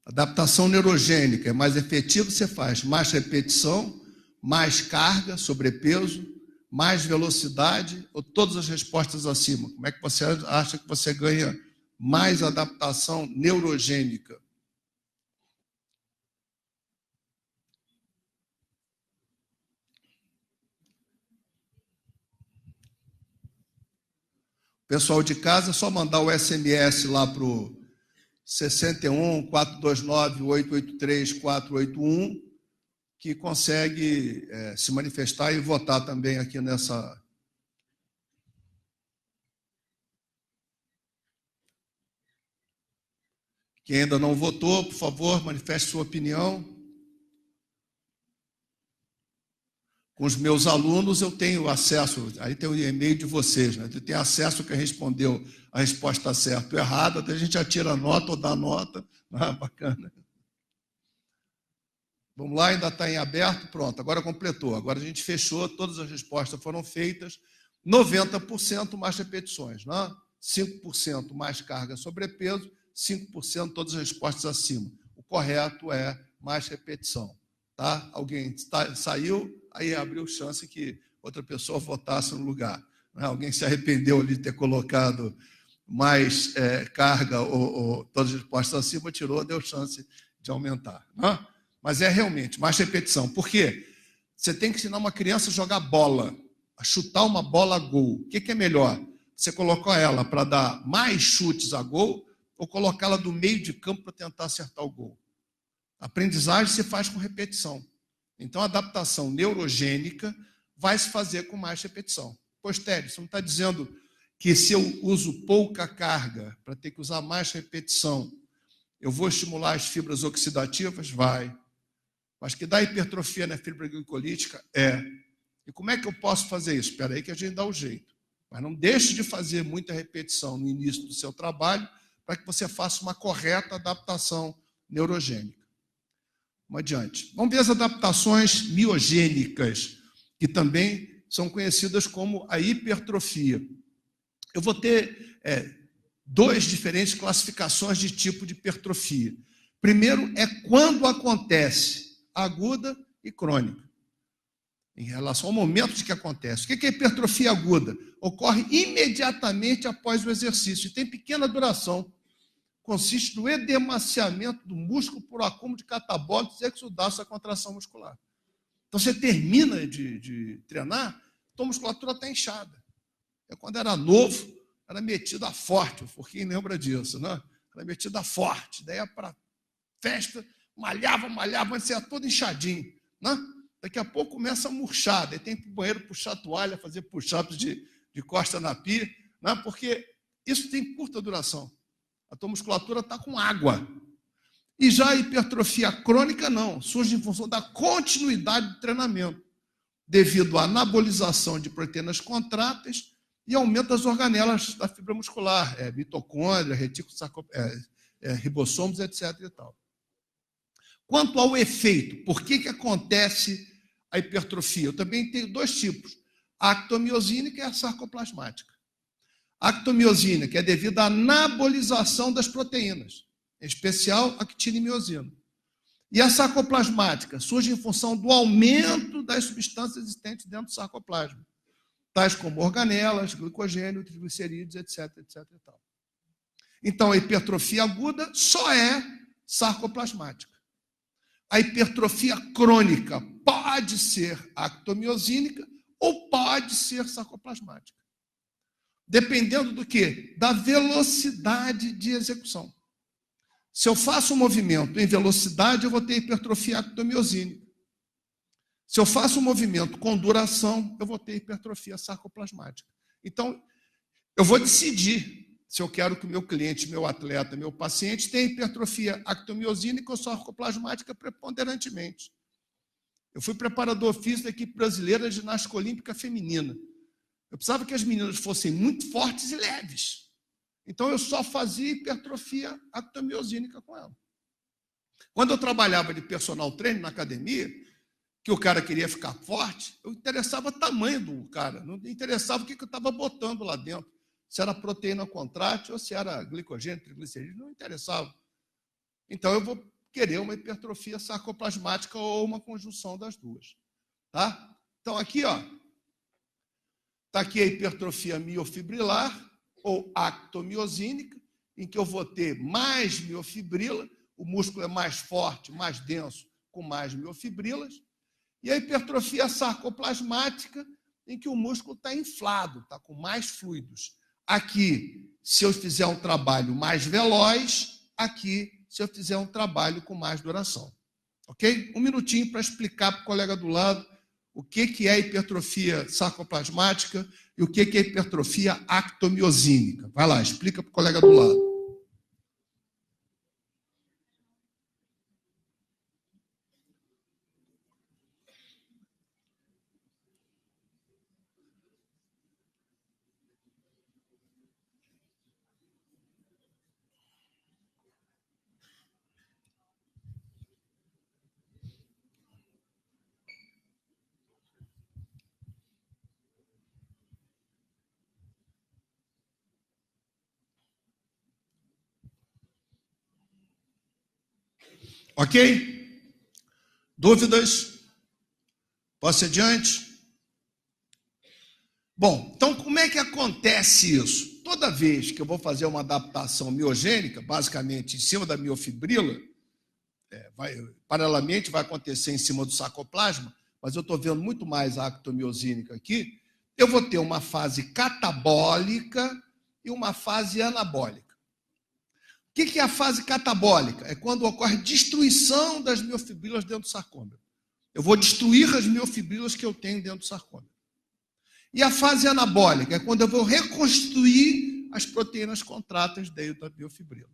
Adaptação neurogênica é mais efetivo, você faz mais repetição, mais carga, sobrepeso, mais velocidade ou todas as respostas acima? Como é que você acha que você ganha mais adaptação neurogênica? Pessoal de casa, é só mandar o SMS lá para o 61 429 883 481, que consegue se manifestar e votar também aqui nessa. Quem ainda não votou, por favor, manifeste sua opinião. Com os meus alunos, eu tenho acesso, aí tem o e-mail de vocês, né? Eu tenho acesso a quem respondeu a resposta certa ou errada, até a gente já tira a nota ou dá nota. Ah, bacana. Vamos lá, ainda está em aberto, pronto, agora completou. Agora a gente fechou, todas as respostas foram feitas, 90% mais repetições, né? 5% mais carga sobrepeso, 5% todas as respostas acima. O correto é mais repetição. Tá? Alguém saiu, aí abriu chance que outra pessoa votasse no lugar. Né? Alguém se arrependeu de ter colocado mais carga ou todas as respostas acima, tirou, deu chance de aumentar. Né? Mas é realmente mais repetição. Por quê? Você tem que ensinar uma criança a jogar bola, a chutar uma bola a gol. O que é melhor? Você colocar ela para dar mais chutes a gol ou colocá-la do meio de campo para tentar acertar o gol? A aprendizagem se faz com repetição. Então, a adaptação neurogênica vai se fazer com mais repetição. Pois, Tério, você não está dizendo que se eu uso pouca carga para ter que usar mais repetição, eu vou estimular as fibras oxidativas? Vai. Mas que dá hipertrofia na fibra glicolítica? É. E como é que eu posso fazer isso? Espera aí que a gente dá o jeito. Mas não deixe de fazer muita repetição no início do seu trabalho para que você faça uma correta adaptação neurogênica. Vamos adiante. Vamos ver as adaptações miogênicas, que também são conhecidas como a hipertrofia. Eu vou ter duas diferentes classificações de tipo de hipertrofia. Primeiro é quando acontece, aguda e crônica. Em relação ao momento de que acontece. O que é hipertrofia aguda? Ocorre imediatamente após o exercício e tem pequena duração. Consiste no edemaciamento do músculo por acúmulo de catabólitos exudados da contração muscular. Então, você termina de treinar, tua musculatura está inchada. Eu, quando era novo, era metida forte, o Forquinho lembra disso, né? Era metida forte, daí ia para festa, malhava, antes você ia todo inchadinho, né? Daqui a pouco começa a murchar, daí tem que ir para o banheiro puxar a toalha, fazer push-ups de costa na pia, né? Porque isso tem curta duração. A tua musculatura está com água. E já a hipertrofia crônica não, surge em função da continuidade do treinamento, devido à anabolização de proteínas contráteis e aumento das organelas da fibra muscular, mitocôndria, retículos, ribossomos, etc. E tal. Quanto ao efeito, por que acontece a hipertrofia? Eu também tenho dois tipos, a actomiosínica e a sarcoplasmática. A actomiosínica é devido à anabolização das proteínas, em especial a actina e miosina. E a sarcoplasmática surge em função do aumento das substâncias existentes dentro do sarcoplasma, tais como organelas, glicogênio, triglicerídeos, etc. E tal. Então, a hipertrofia aguda só é sarcoplasmática. A hipertrofia crônica pode ser actomiosínica ou pode ser sarcoplasmática. Dependendo do quê? Da velocidade de execução. Se eu faço um movimento em velocidade, eu vou ter hipertrofia actomiosínica. Se eu faço um movimento com duração, eu vou ter hipertrofia sarcoplasmática. Então, eu vou decidir se eu quero que o meu cliente, meu atleta, meu paciente tenha hipertrofia actomiosínica ou sarcoplasmática preponderantemente. Eu fui preparador físico da equipe brasileira de ginástica olímpica feminina. Eu precisava que as meninas fossem muito fortes e leves. Então, eu só fazia hipertrofia actomiosínica com ela. Quando eu trabalhava de personal trainer na academia, que o cara queria ficar forte, eu interessava o tamanho do cara, não interessava o que eu estava botando lá dentro. Se era proteína contrátil ou se era glicogênio, triglicerídeos, não interessava. Então, eu vou querer uma hipertrofia sarcoplasmática ou uma conjunção das duas. Tá? Então, aqui, ó, está aqui a hipertrofia miofibrilar ou actomiosínica, em que eu vou ter mais miofibrila, o músculo é mais forte, mais denso, com mais miofibrilas, e a hipertrofia sarcoplasmática, em que o músculo está inflado, está com mais fluidos. Aqui, se eu fizer um trabalho mais veloz, aqui, se eu fizer um trabalho com mais duração. Ok? Um minutinho para explicar para o colega do lado o que é hipertrofia sarcoplasmática e o que é hipertrofia actomiosínica. Vai lá, explica para o colega do lado. Ok? Dúvidas? Posso ir adiante? Bom, então como é que acontece isso? Toda vez que eu vou fazer uma adaptação miogênica, basicamente em cima da miofibrila, paralelamente vai acontecer em cima do sarcoplasma, mas eu estou vendo muito mais a actomiosínica aqui, eu vou ter uma fase catabólica e uma fase anabólica. O que é a fase catabólica? É quando ocorre destruição das miofibrilas dentro do sarcômero. Eu vou destruir as miofibrilas que eu tenho dentro do sarcômero. E a fase anabólica é quando eu vou reconstruir as proteínas contráteis dentro da miofibrila.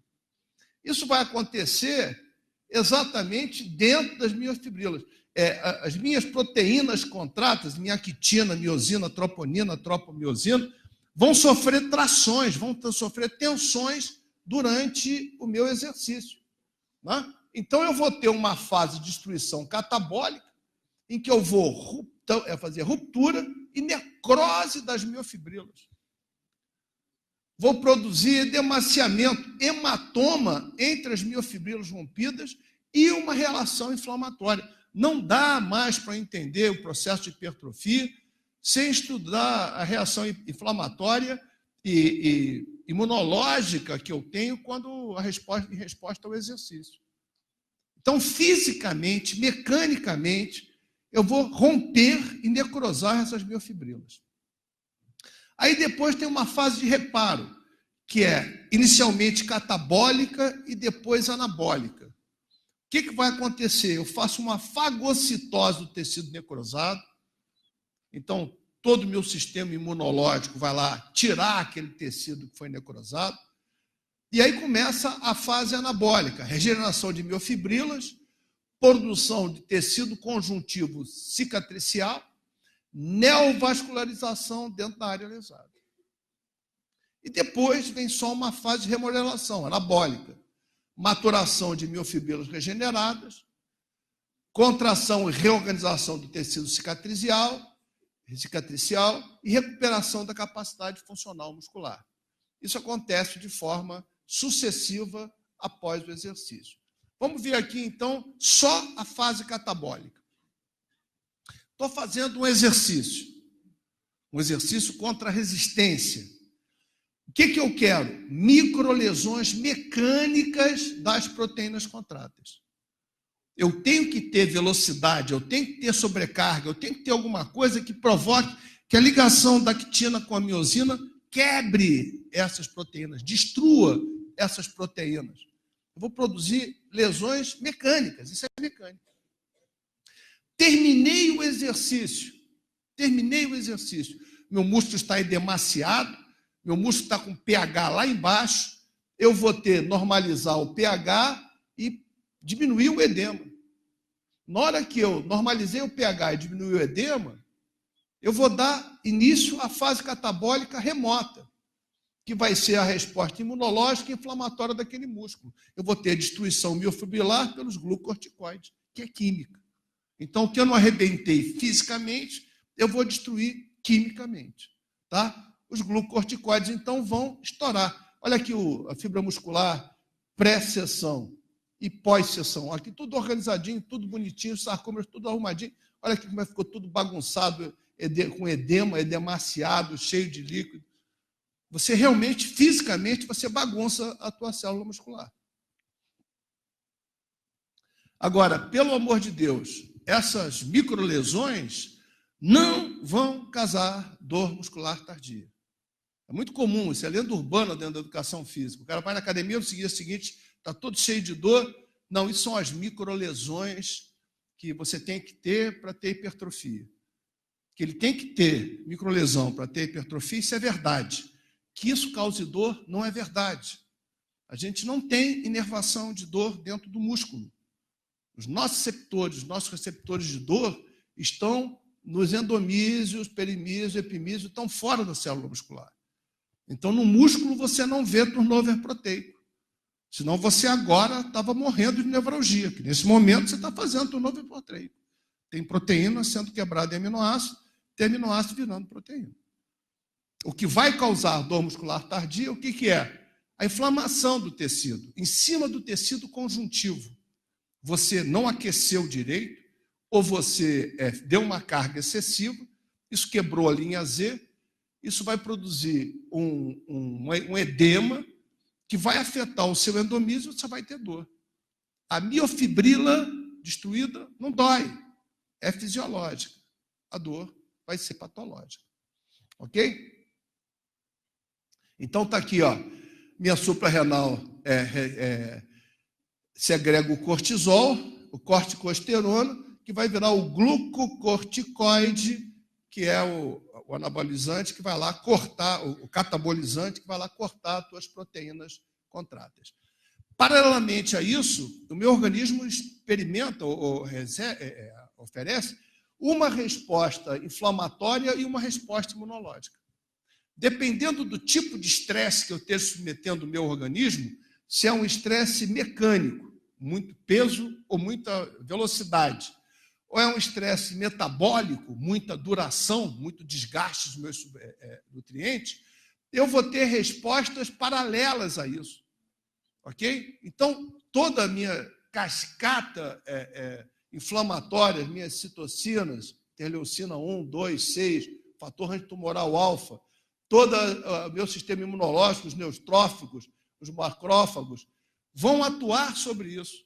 Isso vai acontecer exatamente dentro das miofibrilas. As minhas proteínas contráteis, minha actina, miosina, troponina, tropomiosina, vão sofrer trações, vão sofrer tensões durante o meu exercício. Né? Então, eu vou ter uma fase de destruição catabólica, em que eu vou fazer ruptura e necrose das miofibrilas. vou produzir edemaciamento, hematoma entre as miofibrilas rompidas e uma relação inflamatória. Não dá mais para entender o processo de hipertrofia sem estudar a reação inflamatória e imunológica que eu tenho quando em resposta ao exercício. Então, fisicamente, mecanicamente, eu vou romper e necrosar essas miofibrilas. Aí depois tem uma fase de reparo, que é inicialmente catabólica e depois anabólica. O que vai acontecer? Eu faço uma fagocitose do tecido necrosado, então todo o meu sistema imunológico vai lá tirar aquele tecido que foi necrosado, e aí começa a fase anabólica, regeneração de miofibrilas, produção de tecido conjuntivo cicatricial, neovascularização dentro da área lesada. E depois vem só uma fase de remodelação anabólica, maturação de miofibrilas regeneradas, contração e reorganização do tecido cicatricial e recuperação da capacidade funcional muscular. Isso acontece de forma sucessiva após o exercício. Vamos ver aqui, então, só a fase catabólica. Estou fazendo um exercício contra a resistência. O que eu quero? Microlesões mecânicas das proteínas contráteis. Eu tenho que ter velocidade, eu tenho que ter sobrecarga, eu tenho que ter alguma coisa que provoque que a ligação da actina com a miosina quebre essas proteínas, destrua essas proteínas. Eu vou produzir lesões mecânicas, isso é mecânica. Terminei o exercício, meu músculo está edemaciado, meu músculo está com pH lá embaixo, eu vou normalizar o pH e diminuir o edema. Na hora que eu normalizei o pH e diminuí o edema, eu vou dar início à fase catabólica remota, que vai ser a resposta imunológica e inflamatória daquele músculo. Eu vou ter destruição miofibrilar pelos glucorticoides, que é química. Então, o que eu não arrebentei fisicamente, eu vou destruir quimicamente. Tá? Os glucorticoides, então, vão estourar. Olha aqui a fibra muscular pré-sessão e pós-sessão. Aqui tudo organizadinho, tudo bonitinho, sarcômeros tudo arrumadinho. Olha aqui como ficou tudo bagunçado, com edema, edemaciado, cheio de líquido. Você realmente, fisicamente, você bagunça a tua célula muscular. Agora, pelo amor de Deus, essas microlesões não vão causar dor muscular tardia. É muito comum, isso é lenda urbana dentro da educação física. O cara vai na academia no dia seguinte, está todo cheio de dor. Não, isso são as microlesões que você tem que ter para ter hipertrofia. Que ele tem que ter microlesão para ter hipertrofia, isso é verdade. Que isso cause dor não é verdade. A gente não tem inervação de dor dentro do músculo. Os nossos receptores de dor estão nos endomísios, perimísios, epimísios, estão fora da célula muscular. Então, no músculo, você não vê turnover proteico. Senão você agora estava morrendo de nevralgia, que nesse momento você está fazendo turnover proteico. Tem proteína sendo quebrada em aminoácido, tem aminoácido virando proteína. O que vai causar dor muscular tardia, o que é? A inflamação do tecido, em cima do tecido conjuntivo. Você não aqueceu direito, ou você deu uma carga excessiva, isso quebrou a linha Z, isso vai produzir um edema que vai afetar o seu endomísio, você vai ter dor. A miofibrila destruída não dói, é fisiológica. A dor vai ser patológica. Ok? Então está aqui, ó, minha suprarrenal segrega o cortisol, o corticosterona, que vai virar o glucocorticoide, que é o anabolizante que vai lá cortar, o catabolizante que vai lá cortar as tuas proteínas contráteis. Paralelamente a isso, o meu organismo experimenta ou oferece uma resposta inflamatória e uma resposta imunológica. Dependendo do tipo de estresse que eu esteja submetendo o meu organismo, se é um estresse mecânico, muito peso ou muita velocidade, ou é um estresse metabólico, muita duração, muito desgaste dos meus nutrientes, eu vou ter respostas paralelas a isso. Ok? Então, toda a minha cascata inflamatória, minhas citocinas, interleucina 1, 2, 6, fator antitumoral alfa, todo o meu sistema imunológico, os neutróficos, os macrófagos, vão atuar sobre isso.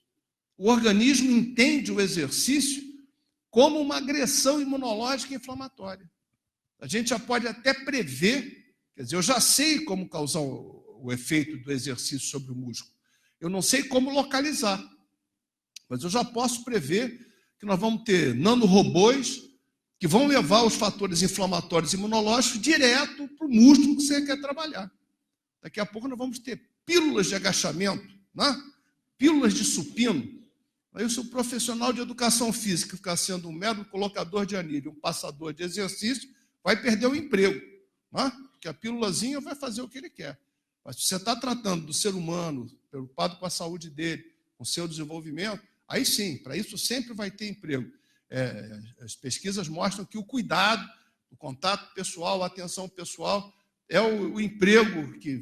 O organismo entende o exercício como uma agressão imunológica inflamatória. A gente já pode até prever, quer dizer, eu já sei como causar o efeito do exercício sobre o músculo. Eu não sei como localizar, mas eu já posso prever que nós vamos ter nanorobôs que vão levar os fatores inflamatórios e imunológicos direto para o músculo que você quer trabalhar. Daqui a pouco nós vamos ter pílulas de agachamento, né? Pílulas de supino. Aí, se o profissional de educação física ficar sendo um mero colocador de anilha, um passador de exercício, vai perder o emprego, né? Porque a pílulazinha vai fazer o que ele quer. Mas se você está tratando do ser humano, preocupado com a saúde dele, com o seu desenvolvimento, aí sim, para isso sempre vai ter emprego. As pesquisas mostram que o cuidado, o contato pessoal, a atenção pessoal é o emprego que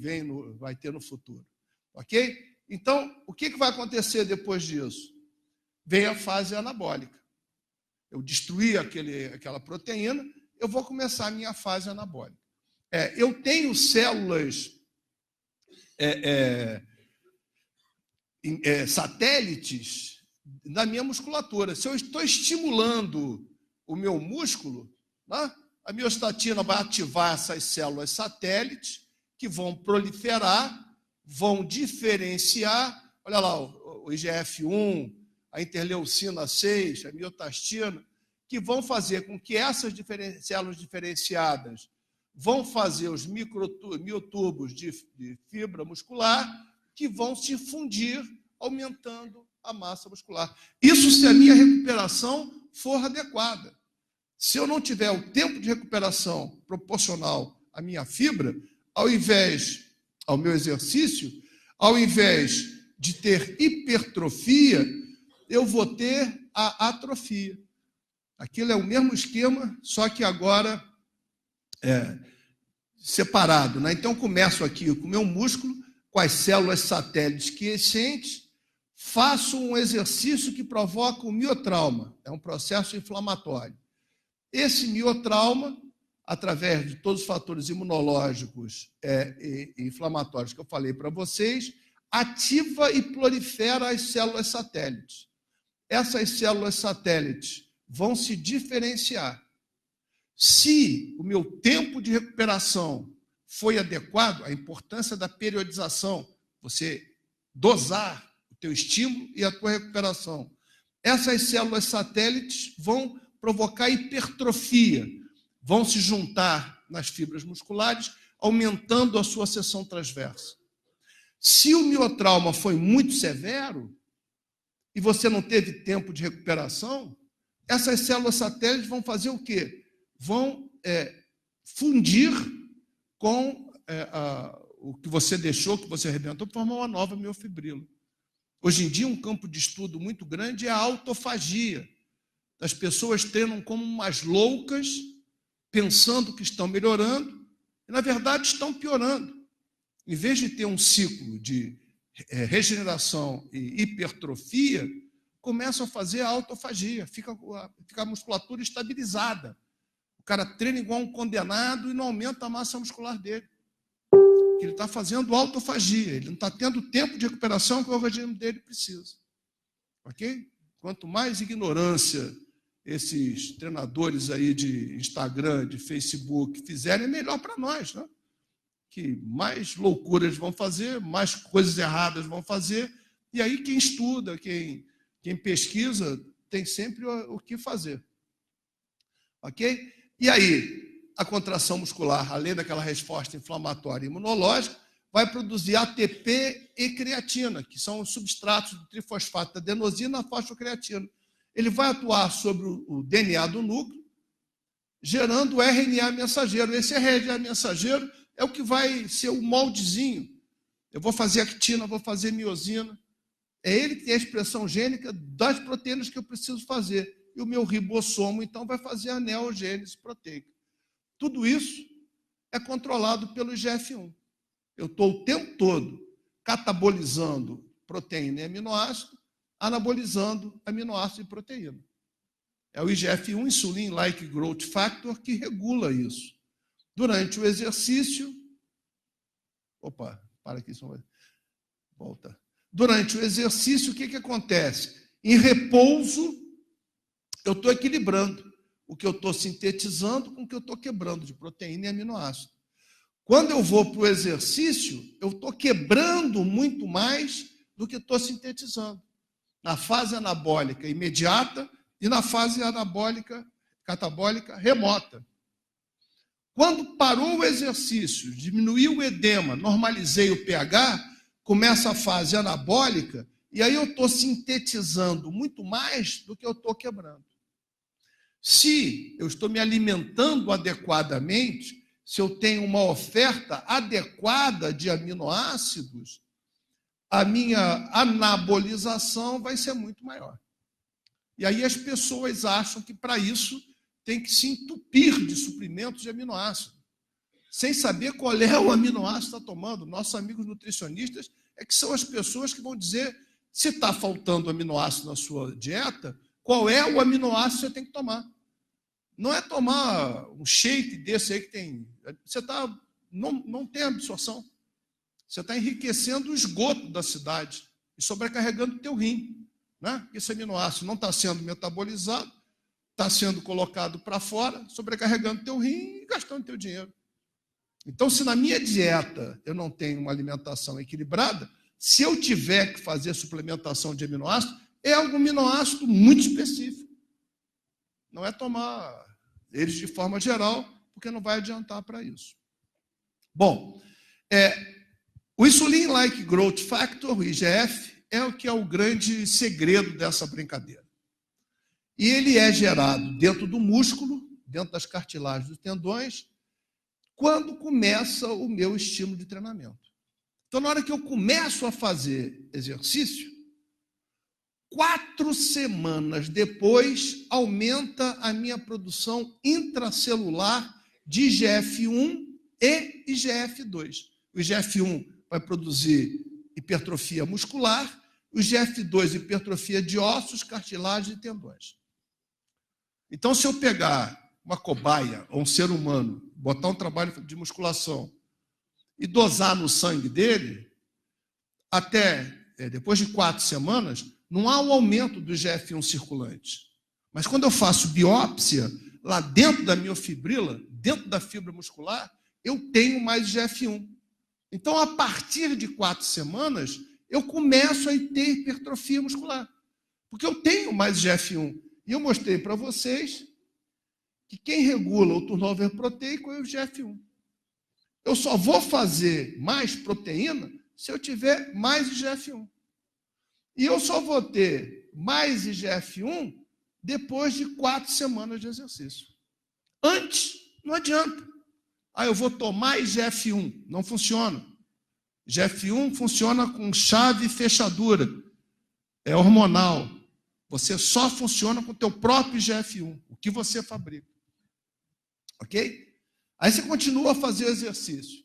vai ter no futuro. Ok? Então, o que vai acontecer depois disso? Vem a fase anabólica. Eu destruí aquela proteína, eu vou começar a minha fase anabólica. Eu tenho células satélites na minha musculatura. Se eu estou estimulando o meu músculo, né, a miostatina vai ativar essas células satélites que vão proliferar, vão diferenciar, olha lá, o IGF-1, a interleucina 6, a miotastina, que vão fazer com que essas células diferenciadas vão fazer os miotubos de fibra muscular que vão se fundir, aumentando a massa muscular. Isso se a minha recuperação for adequada. Se eu não tiver o tempo de recuperação proporcional à minha fibra, ao meu exercício, ao invés de ter hipertrofia, eu vou ter a atrofia. Aquilo é o mesmo esquema, só que agora separado, né? Então, começo aqui com o meu músculo, com as células satélites quiescentes, faço um exercício que provoca o miotrauma, é um processo inflamatório. Esse miotrauma, através de todos os fatores imunológicos e inflamatórios que eu falei para vocês, ativa e prolifera as células satélites. Essas células satélites vão se diferenciar. Se o meu tempo de recuperação foi adequado, a importância da periodização, você dosar o teu estímulo e a tua recuperação, essas células satélites vão provocar hipertrofia, vão se juntar nas fibras musculares, aumentando a sua seção transversa. Se o miotrauma foi muito severo e você não teve tempo de recuperação, essas células satélites vão fazer o quê? Vão fundir com o que você deixou, que você arrebentou, para formar uma nova miofibrila. Hoje em dia, um campo de estudo muito grande é a autofagia. As pessoas treinam como umas loucas, pensando que estão melhorando, e, na verdade, estão piorando. Em vez de ter um ciclo de regeneração e hipertrofia, começam a fazer a autofagia, fica a musculatura estabilizada. O cara treina igual um condenado e não aumenta a massa muscular dele. Ele está fazendo autofagia, ele não está tendo o tempo de recuperação que o organismo dele precisa. Ok? Quanto mais ignorância esses treinadores aí de Instagram, de Facebook fizerem, é melhor para nós, né? Que mais loucuras vão fazer, mais coisas erradas vão fazer, e aí quem estuda, quem pesquisa, tem sempre o que fazer. Ok? E aí, a contração muscular, além daquela resposta inflamatória e imunológica, vai produzir ATP e creatina, que são os substratos do trifosfato da adenosina e fosfocreatina. Ele vai atuar sobre o DNA do núcleo, gerando o RNA mensageiro. Esse RNA mensageiro é o que vai ser o moldezinho. Eu vou fazer actina, vou fazer miosina. É ele que tem a expressão gênica das proteínas que eu preciso fazer. E o meu ribossomo, então, vai fazer a neogênese proteica. Tudo isso é controlado pelo IGF-1. Eu estou o tempo todo catabolizando proteína e aminoácido, anabolizando aminoácido e proteína. É o IGF-1, Insulin-like Growth Factor, que regula isso. Durante o exercício... Opa, para aqui, só volta. Durante o exercício, o que acontece? Em repouso, eu estou equilibrando o que eu estou sintetizando com o que eu estou quebrando de proteína e aminoácido. Quando eu vou para o exercício, eu estou quebrando muito mais do que estou sintetizando. Na fase anabólica imediata e na fase anabólica, catabólica remota. Quando parou o exercício, diminuiu o edema, normalizei o pH, começa a fase anabólica, e aí eu estou sintetizando muito mais do que eu estou quebrando. Se eu estou me alimentando adequadamente, se eu tenho uma oferta adequada de aminoácidos, a minha anabolização vai ser muito maior. E aí as pessoas acham que para isso tem que se entupir de suprimentos de aminoácidos, sem saber qual é o aminoácido que está tomando. Nossos amigos nutricionistas é que são as pessoas que vão dizer se está faltando aminoácido na sua dieta, qual é o aminoácido que você tem que tomar. Não é tomar um shake desse aí que tem... Você não tem absorção. Você está enriquecendo o esgoto da cidade e sobrecarregando o teu rim. Né? Esse aminoácido não está sendo metabolizado, está sendo colocado para fora, sobrecarregando o teu rim e gastando o teu dinheiro. Então, se na minha dieta eu não tenho uma alimentação equilibrada, se eu tiver que fazer suplementação de aminoácido, é algum aminoácido muito específico. Não é tomar eles de forma geral, porque não vai adiantar para isso. Bom, o Insulin-like Growth Factor, o IGF, é o que é o grande segredo dessa brincadeira. E ele é gerado dentro do músculo, dentro das cartilagens dos tendões, quando começa o meu estímulo de treinamento. Então, na hora que eu começo a fazer exercício, 4 semanas depois, aumenta a minha produção intracelular de IGF-1 e IGF-2. O IGF-1 vai produzir hipertrofia muscular, o IGF-2, hipertrofia de ossos, cartilagens e tendões. Então, se eu pegar uma cobaia ou um ser humano, botar um trabalho de musculação e dosar no sangue dele, até depois de 4 semanas, não há um aumento do IGF-1 circulante. Mas quando eu faço biópsia, lá dentro da miofibrila, dentro da fibra muscular, eu tenho mais IGF-1. Então, a partir de 4 semanas, eu começo a ter hipertrofia muscular. Porque eu tenho mais IGF-1. E eu mostrei para vocês que quem regula o turnover proteico é o IGF-1. Eu só vou fazer mais proteína se eu tiver mais IGF-1. E eu só vou ter mais IGF-1 depois de 4 semanas de exercício. Antes, não adianta. Eu vou tomar IGF-1. Não funciona. IGF-1 funciona com chave e fechadura. É hormonal. Você só funciona com o teu próprio IGF-1, o que você fabrica. Ok? Aí você continua a fazer o exercício.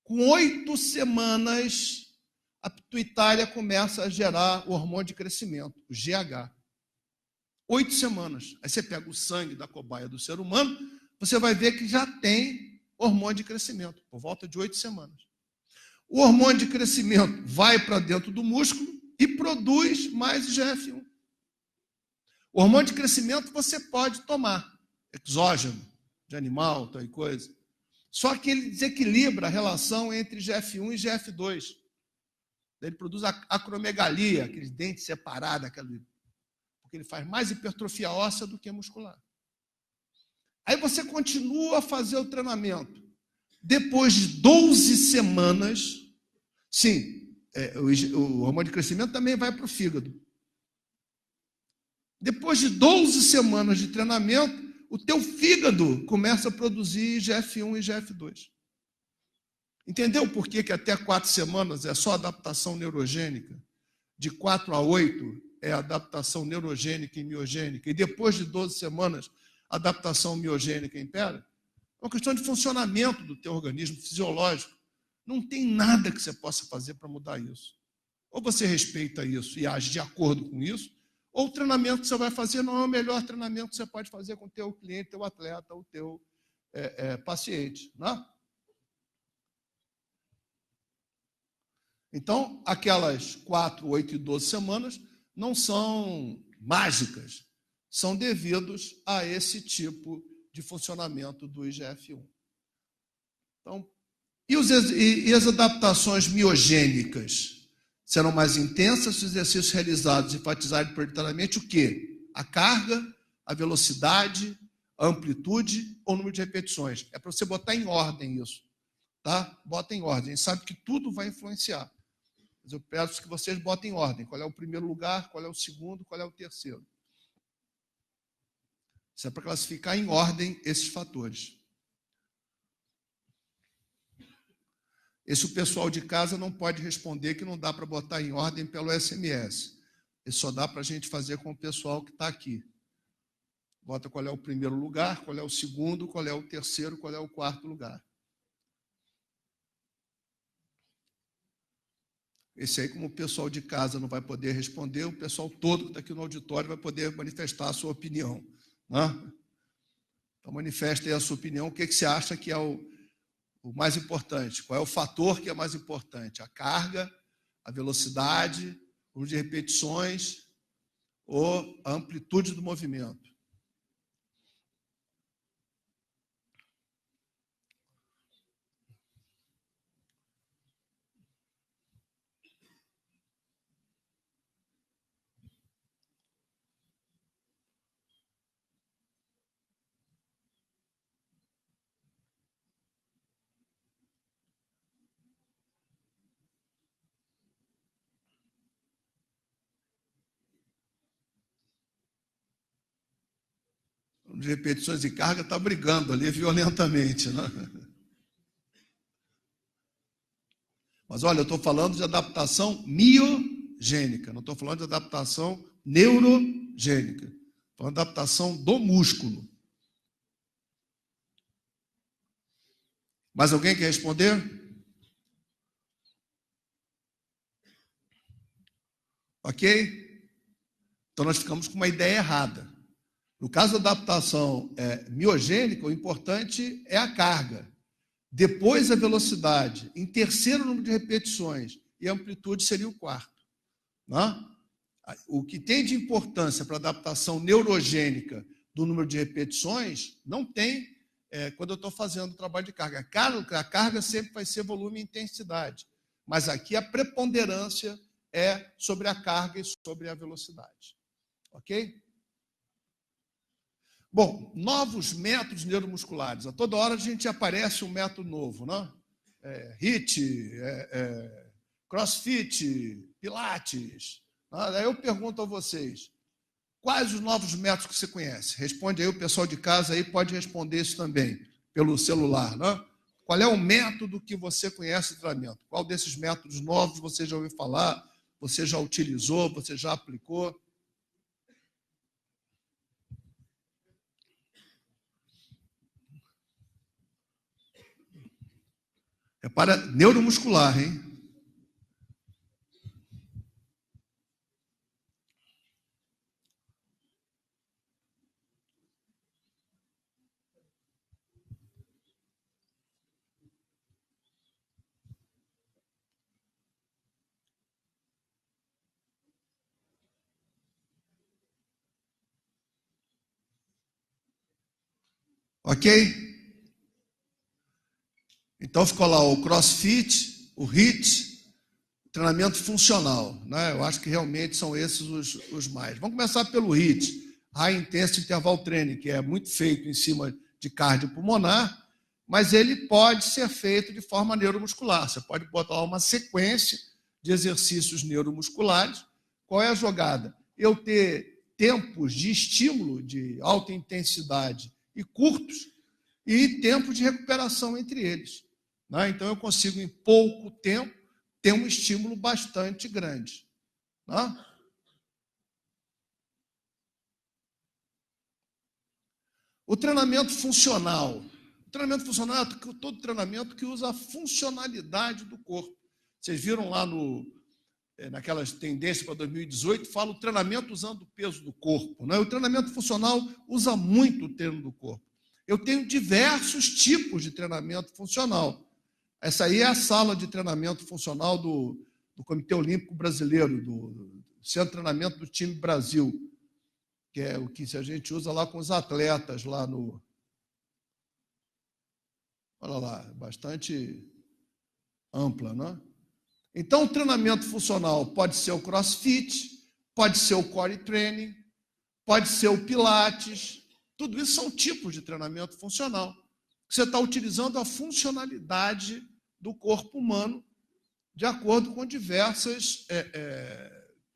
Com 8 semanas... a pituitária começa a gerar o hormônio de crescimento, o GH. 8 semanas. Aí você pega o sangue da cobaia do ser humano, você vai ver que já tem hormônio de crescimento, por volta de 8 semanas. O hormônio de crescimento vai para dentro do músculo e produz mais IGF-1. O hormônio de crescimento você pode tomar, exógeno, de animal, tal e coisa. Só que ele desequilibra a relação entre IGF-1 e IGF-2. Ele produz a acromegalia, aqueles dentes separados, porque ele faz mais hipertrofia óssea do que muscular. Aí você continua a fazer o treinamento. Depois de 12 semanas, sim, o hormônio de crescimento também vai para o fígado. Depois de 12 semanas de treinamento, o teu fígado começa a produzir IGF-1 e IGF-2. Entendeu por que até 4 semanas é só adaptação neurogênica? De 4 a 8 é adaptação neurogênica e miogênica. E depois de 12 semanas, adaptação miogênica impera? É uma questão de funcionamento do teu organismo fisiológico. Não tem nada que você possa fazer para mudar isso. Ou você respeita isso e age de acordo com isso, ou o treinamento que você vai fazer não é o melhor treinamento que você pode fazer com o teu cliente, teu atleta, o teu paciente. Né? Então, aquelas 4, 8 e 12 semanas não são mágicas, são devidos a esse tipo de funcionamento do IGF-1. Então, e as adaptações miogênicas? Serão mais intensas se os exercícios realizados enfatizarem prioritariamente o quê? A carga, a velocidade, a amplitude ou o número de repetições. É para você botar em ordem isso. Tá? Bota em ordem. A gente sabe que tudo vai influenciar. Mas eu peço que vocês botem em ordem. Qual é o primeiro lugar, qual é o segundo, qual é o terceiro. Isso é para classificar em ordem esses fatores. Esse o pessoal de casa não pode responder que não dá para botar em ordem pelo SMS. Isso só dá para a gente fazer com o pessoal que está aqui. Bota qual é o primeiro lugar, qual é o segundo, qual é o terceiro, qual é o quarto lugar. Esse aí, como o pessoal de casa não vai poder responder, o pessoal todo que está aqui no auditório vai poder manifestar a sua opinião. Né? Então, manifeste aí a sua opinião. O que você acha que é o mais importante? Qual é o fator que é mais importante? A carga, a velocidade, o número de repetições ou a amplitude do movimento? De repetições e carga está brigando ali violentamente. Né? Mas olha, eu estou falando de adaptação miogênica, não estou falando de adaptação neurogênica. Estou falando de adaptação do músculo. Mais alguém quer responder? Ok? Então nós ficamos com uma ideia errada. No caso da adaptação miogênica, o importante é a carga. Depois a velocidade. Em terceiro, o número de repetições. E a amplitude seria o quarto. Né? O que tem de importância para a adaptação neurogênica do número de repetições, não tem quando eu estou fazendo o trabalho de carga. A carga sempre vai ser volume e intensidade. Mas aqui a preponderância é sobre a carga e sobre a velocidade. Ok? Bom, novos métodos neuromusculares. A toda hora a gente aparece um método novo, né? HIIT, CrossFit, Pilates. Aí eu pergunto a vocês, quais os novos métodos que você conhece? Responde aí, o pessoal de casa aí pode responder isso também, pelo celular, né? Qual é o método que você conhece de treinamento? Qual desses métodos novos você já ouviu falar? Você já utilizou? Você já aplicou? É para neuromuscular, hein? Ok? Então ficou lá o CrossFit, o HIIT, treinamento funcional. Né? Eu acho que realmente são esses os mais. Vamos começar pelo HIIT, High Intensity Interval Training, que é muito feito em cima de cardiopulmonar, mas ele pode ser feito de forma neuromuscular. Você pode botar lá uma sequência de exercícios neuromusculares. Qual é a jogada? Eu ter tempos de estímulo de alta intensidade e curtos e tempo de recuperação entre eles. Né? Então, eu consigo, em pouco tempo, ter um estímulo bastante grande. Né? O treinamento funcional. O treinamento funcional é todo treinamento que usa a funcionalidade do corpo. Vocês viram lá naquelas tendências para 2018, fala o treinamento usando o peso do corpo. Né? O treinamento funcional usa muito o treino do corpo. Eu tenho diversos tipos de treinamento funcional. Essa aí é a sala de treinamento funcional do Comitê Olímpico Brasileiro, do Centro de Treinamento do Time Brasil, que é o que a gente usa lá com os atletas, lá no... Olha lá, bastante ampla, né? Então, o treinamento funcional pode ser o CrossFit, pode ser o Core Training, pode ser o Pilates. Tudo isso são tipos de treinamento funcional. Você está utilizando a funcionalidade do corpo humano de acordo com diversas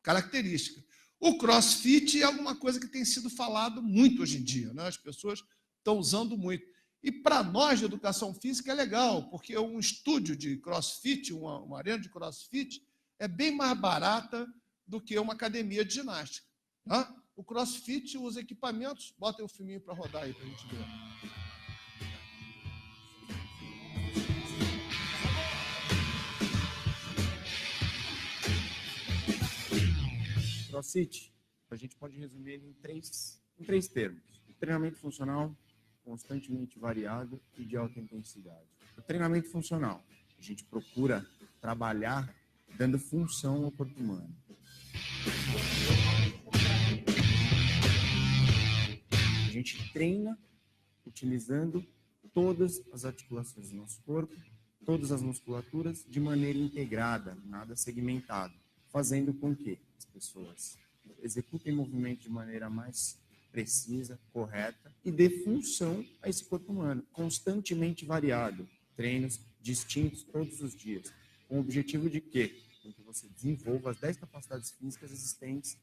características. O CrossFit é alguma coisa que tem sido falado muito hoje em dia, né? As pessoas estão usando muito. E para nós de educação física é legal, porque um estúdio de CrossFit, uma arena de CrossFit, é bem mais barata do que uma academia de ginástica. Tá? O CrossFit usa equipamentos, bota o filminho para rodar aí para a gente ver. CrossFit, a gente pode resumir ele em três termos. O treinamento funcional, constantemente variado e de alta intensidade. O treinamento funcional, a gente procura trabalhar dando função ao corpo humano. A gente treina utilizando todas as articulações do nosso corpo, todas as musculaturas de maneira integrada, nada segmentado, fazendo com que as pessoas executem movimento de maneira mais precisa, correta e dê função a esse corpo humano, constantemente variado, treinos distintos todos os dias, com o objetivo de quê? Com que você desenvolva as 10 capacidades físicas existentes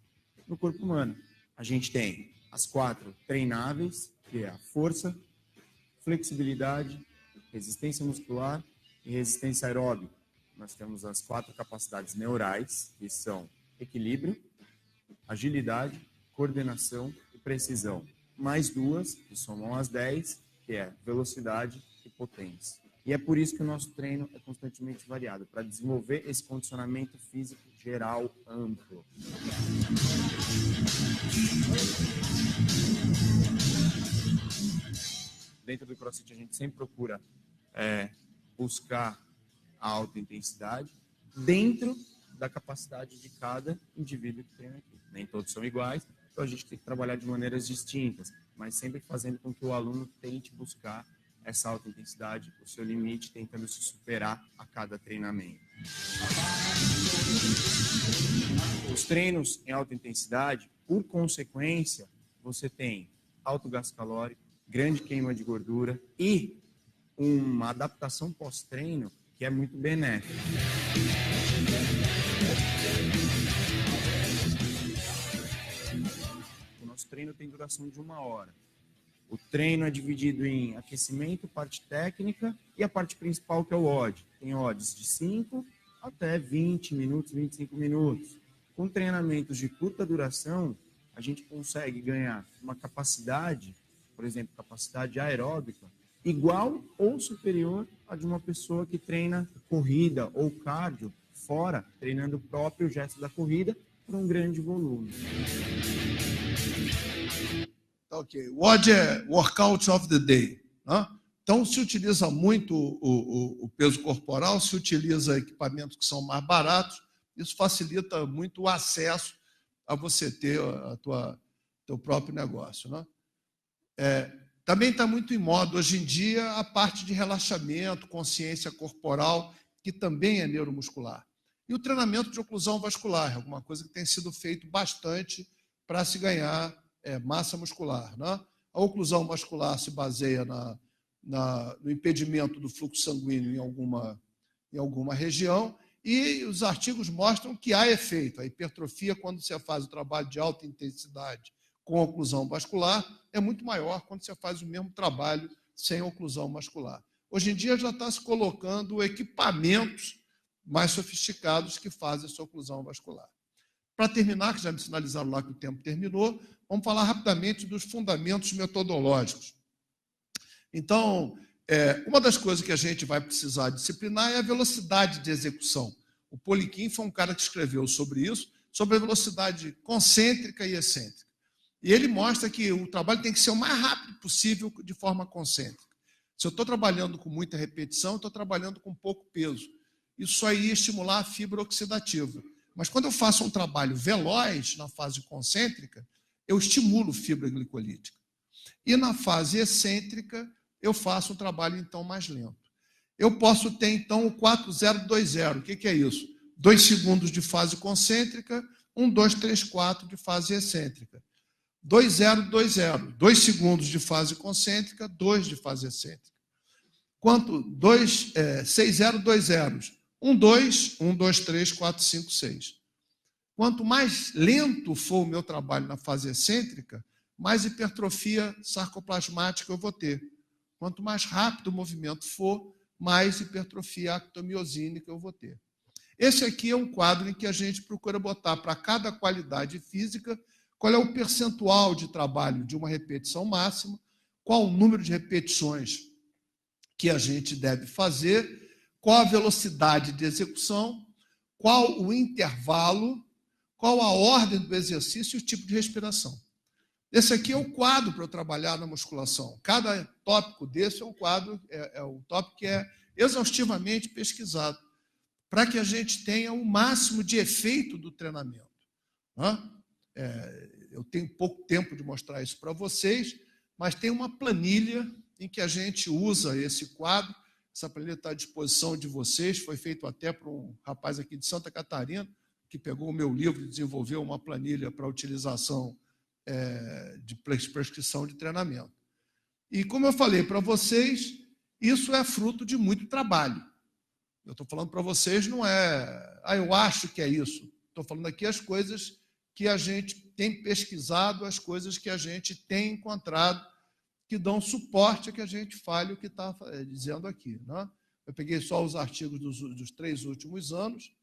no corpo humano. A gente tem as 4 treináveis, que é a força, flexibilidade, resistência muscular e resistência aeróbica. Nós temos as 4 capacidades neurais, que são equilíbrio, agilidade, coordenação e precisão. Mais 2, que somam as 10, que é velocidade e potência. E é por isso que o nosso treino é constantemente variado, para desenvolver esse condicionamento físico geral amplo. Dentro do CrossFit, a gente sempre procura buscar a alta intensidade dentro da capacidade de cada indivíduo que treina aqui. Nem todos são iguais, então a gente tem que trabalhar de maneiras distintas, mas sempre fazendo com que o aluno tente buscar essa alta intensidade, o seu limite, tentando se superar a cada treinamento. Os treinos em alta intensidade, por consequência, você tem alto gasto calórico, grande queima de gordura e uma adaptação pós-treino que é muito benéfica. O nosso treino tem duração de 1 hora. O treino é dividido em aquecimento, parte técnica e a parte principal, que é o OD. Tem ODs de 5 até 20 minutos, 25 minutos. Com treinamentos de curta duração, a gente consegue ganhar uma capacidade, por exemplo, capacidade aeróbica, igual ou superior à de uma pessoa que treina corrida ou cardio fora, treinando o próprio gesto da corrida por um grande volume. Ok, o WOD é Workout of the Day. Né? Então, se utiliza muito o peso corporal, se utiliza equipamentos que são mais baratos, isso facilita muito o acesso a você ter teu próprio negócio. Né? Também está muito em moda, hoje em dia, a parte de relaxamento, consciência corporal, que também é neuromuscular. E o treinamento de oclusão vascular, alguma coisa que tem sido feito bastante para se ganhar massa muscular. Né? A oclusão vascular se baseia no impedimento do fluxo sanguíneo em alguma região, e os artigos mostram que há efeito. A hipertrofia, quando você faz o trabalho de alta intensidade com oclusão vascular, é muito maior quando você faz o mesmo trabalho sem oclusão vascular. Hoje em dia já está se colocando equipamentos mais sofisticados que fazem essa oclusão vascular. Para terminar, que já me sinalizaram lá que o tempo terminou, vamos falar rapidamente dos fundamentos metodológicos. Então, Uma das coisas que a gente vai precisar disciplinar é a velocidade de execução. O Poliquin foi um cara que escreveu sobre isso, sobre a velocidade concêntrica e excêntrica. E ele mostra que o trabalho tem que ser o mais rápido possível de forma concêntrica. Se eu estou trabalhando com muita repetição, eu estou trabalhando com pouco peso. Isso aí ia estimular a fibra oxidativa. Mas quando eu faço um trabalho veloz na fase concêntrica, eu estimulo fibra glicolítica. E na fase excêntrica, eu faço um trabalho, então, mais lento. Eu posso ter, então, o 4020. O que é isso? 2 segundos de fase concêntrica, 1, 2, 3, 4 de fase excêntrica. 2020. 2 segundos de fase concêntrica, 2 de fase excêntrica. 6020. 1, 2, 1, 2, 3, 4, 5, 6. Quanto mais lento for o meu trabalho na fase excêntrica, mais hipertrofia sarcoplasmática eu vou ter. Quanto mais rápido o movimento for, mais hipertrofia actomiosínica eu vou ter. Esse aqui é um quadro em que a gente procura botar para cada qualidade física qual é o percentual de trabalho de uma repetição máxima, qual o número de repetições que a gente deve fazer, qual a velocidade de execução, qual o intervalo, qual a ordem do exercício e o tipo de respiração. Esse aqui é o quadro para eu trabalhar na musculação. Cada tópico desse é um quadro, é um tópico que é exaustivamente pesquisado, para que a gente tenha o máximo de efeito do treinamento. Eu tenho pouco tempo de mostrar isso para vocês, mas tem uma planilha em que a gente usa esse quadro. Essa planilha está à disposição de vocês, foi feito até por um rapaz aqui de Santa Catarina, que pegou o meu livro e desenvolveu uma planilha para utilização de prescrição de treinamento. E, como eu falei para vocês, isso é fruto de muito trabalho. Eu estou falando para vocês, não é, eu acho que é isso. Estou falando aqui as coisas que a gente tem pesquisado, as coisas que a gente tem encontrado, que dão suporte a que a gente fale o que está dizendo aqui. Né? Eu peguei só os artigos dos 3 últimos anos,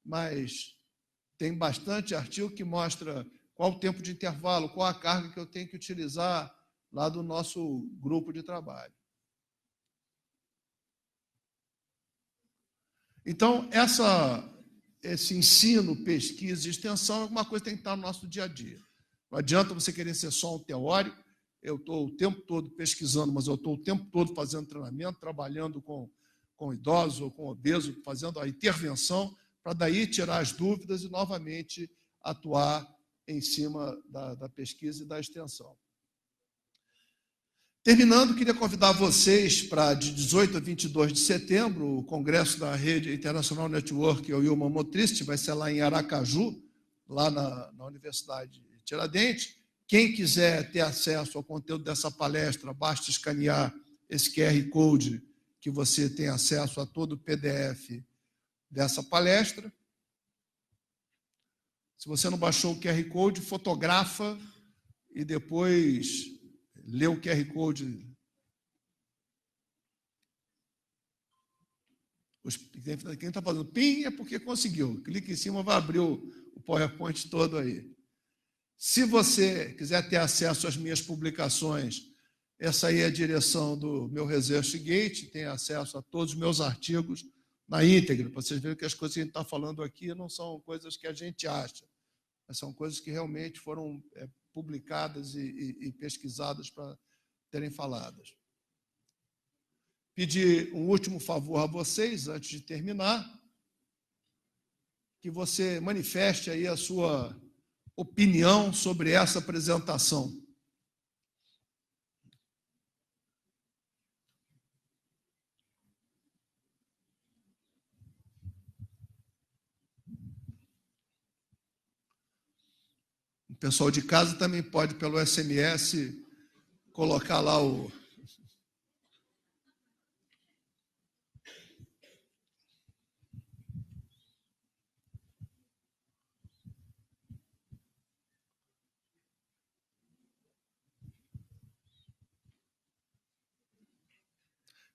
mas tem bastante artigo que mostra qual o tempo de intervalo, qual a carga que eu tenho que utilizar lá do nosso grupo de trabalho. Então, esse ensino, pesquisa e extensão é uma coisa que tem que estar no nosso dia a dia. Não adianta você querer ser só um teórico. Eu estou o tempo todo pesquisando, mas eu estou o tempo todo fazendo treinamento, trabalhando com idosos ou com obesos, fazendo a intervenção, para daí tirar as dúvidas e, novamente, atuar em cima da pesquisa e da extensão. Terminando, queria convidar vocês para, de 18 a 22 de setembro, o congresso da Rede International Network Human Motricity, vai ser lá em Aracaju, lá na Universidade de Tiradentes. Quem quiser ter acesso ao conteúdo dessa palestra, basta escanear esse QR Code, que você tem acesso a todo o PDF dessa palestra. Se você não baixou o QR Code, fotografa e depois lê o QR Code. Quem está fazendo PIN é porque conseguiu. Clique em cima, vai abrir o PowerPoint todo aí. Se você quiser ter acesso às minhas publicações, essa aí é a direção do meu ResearchGate, tem acesso a todos os meus artigos na íntegra, para vocês verem que as coisas que a gente está falando aqui não são coisas que a gente acha, mas são coisas que realmente foram publicadas e pesquisadas para terem faladas. Pedir um último favor a vocês, antes de terminar, que você manifeste aí a sua opinião sobre essa apresentação. O pessoal de casa também pode, pelo SMS, colocar lá o...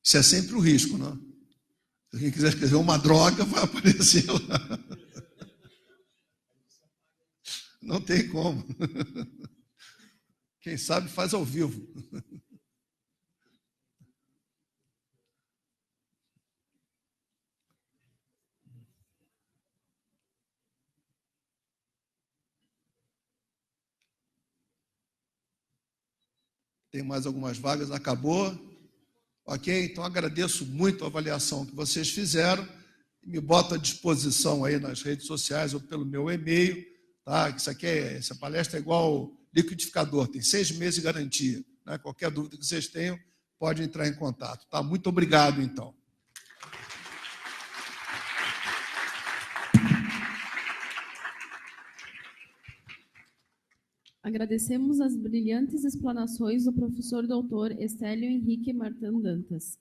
Isso é sempre o risco, não? Se quem quiser escrever uma droga, vai aparecer lá. Não tem como. Quem sabe faz ao vivo. Tem mais algumas vagas, acabou? Ok? Então agradeço muito a avaliação que vocês fizeram. Me boto à disposição aí nas redes sociais ou pelo meu e-mail, tá? Essa palestra é igual liquidificador, tem 6 meses de garantia, né? Qualquer dúvida que vocês tenham, pode entrar em contato, tá? Muito obrigado, então. Agradecemos as brilhantes explanações do professor doutor Estélio Henrique Martã Dantas.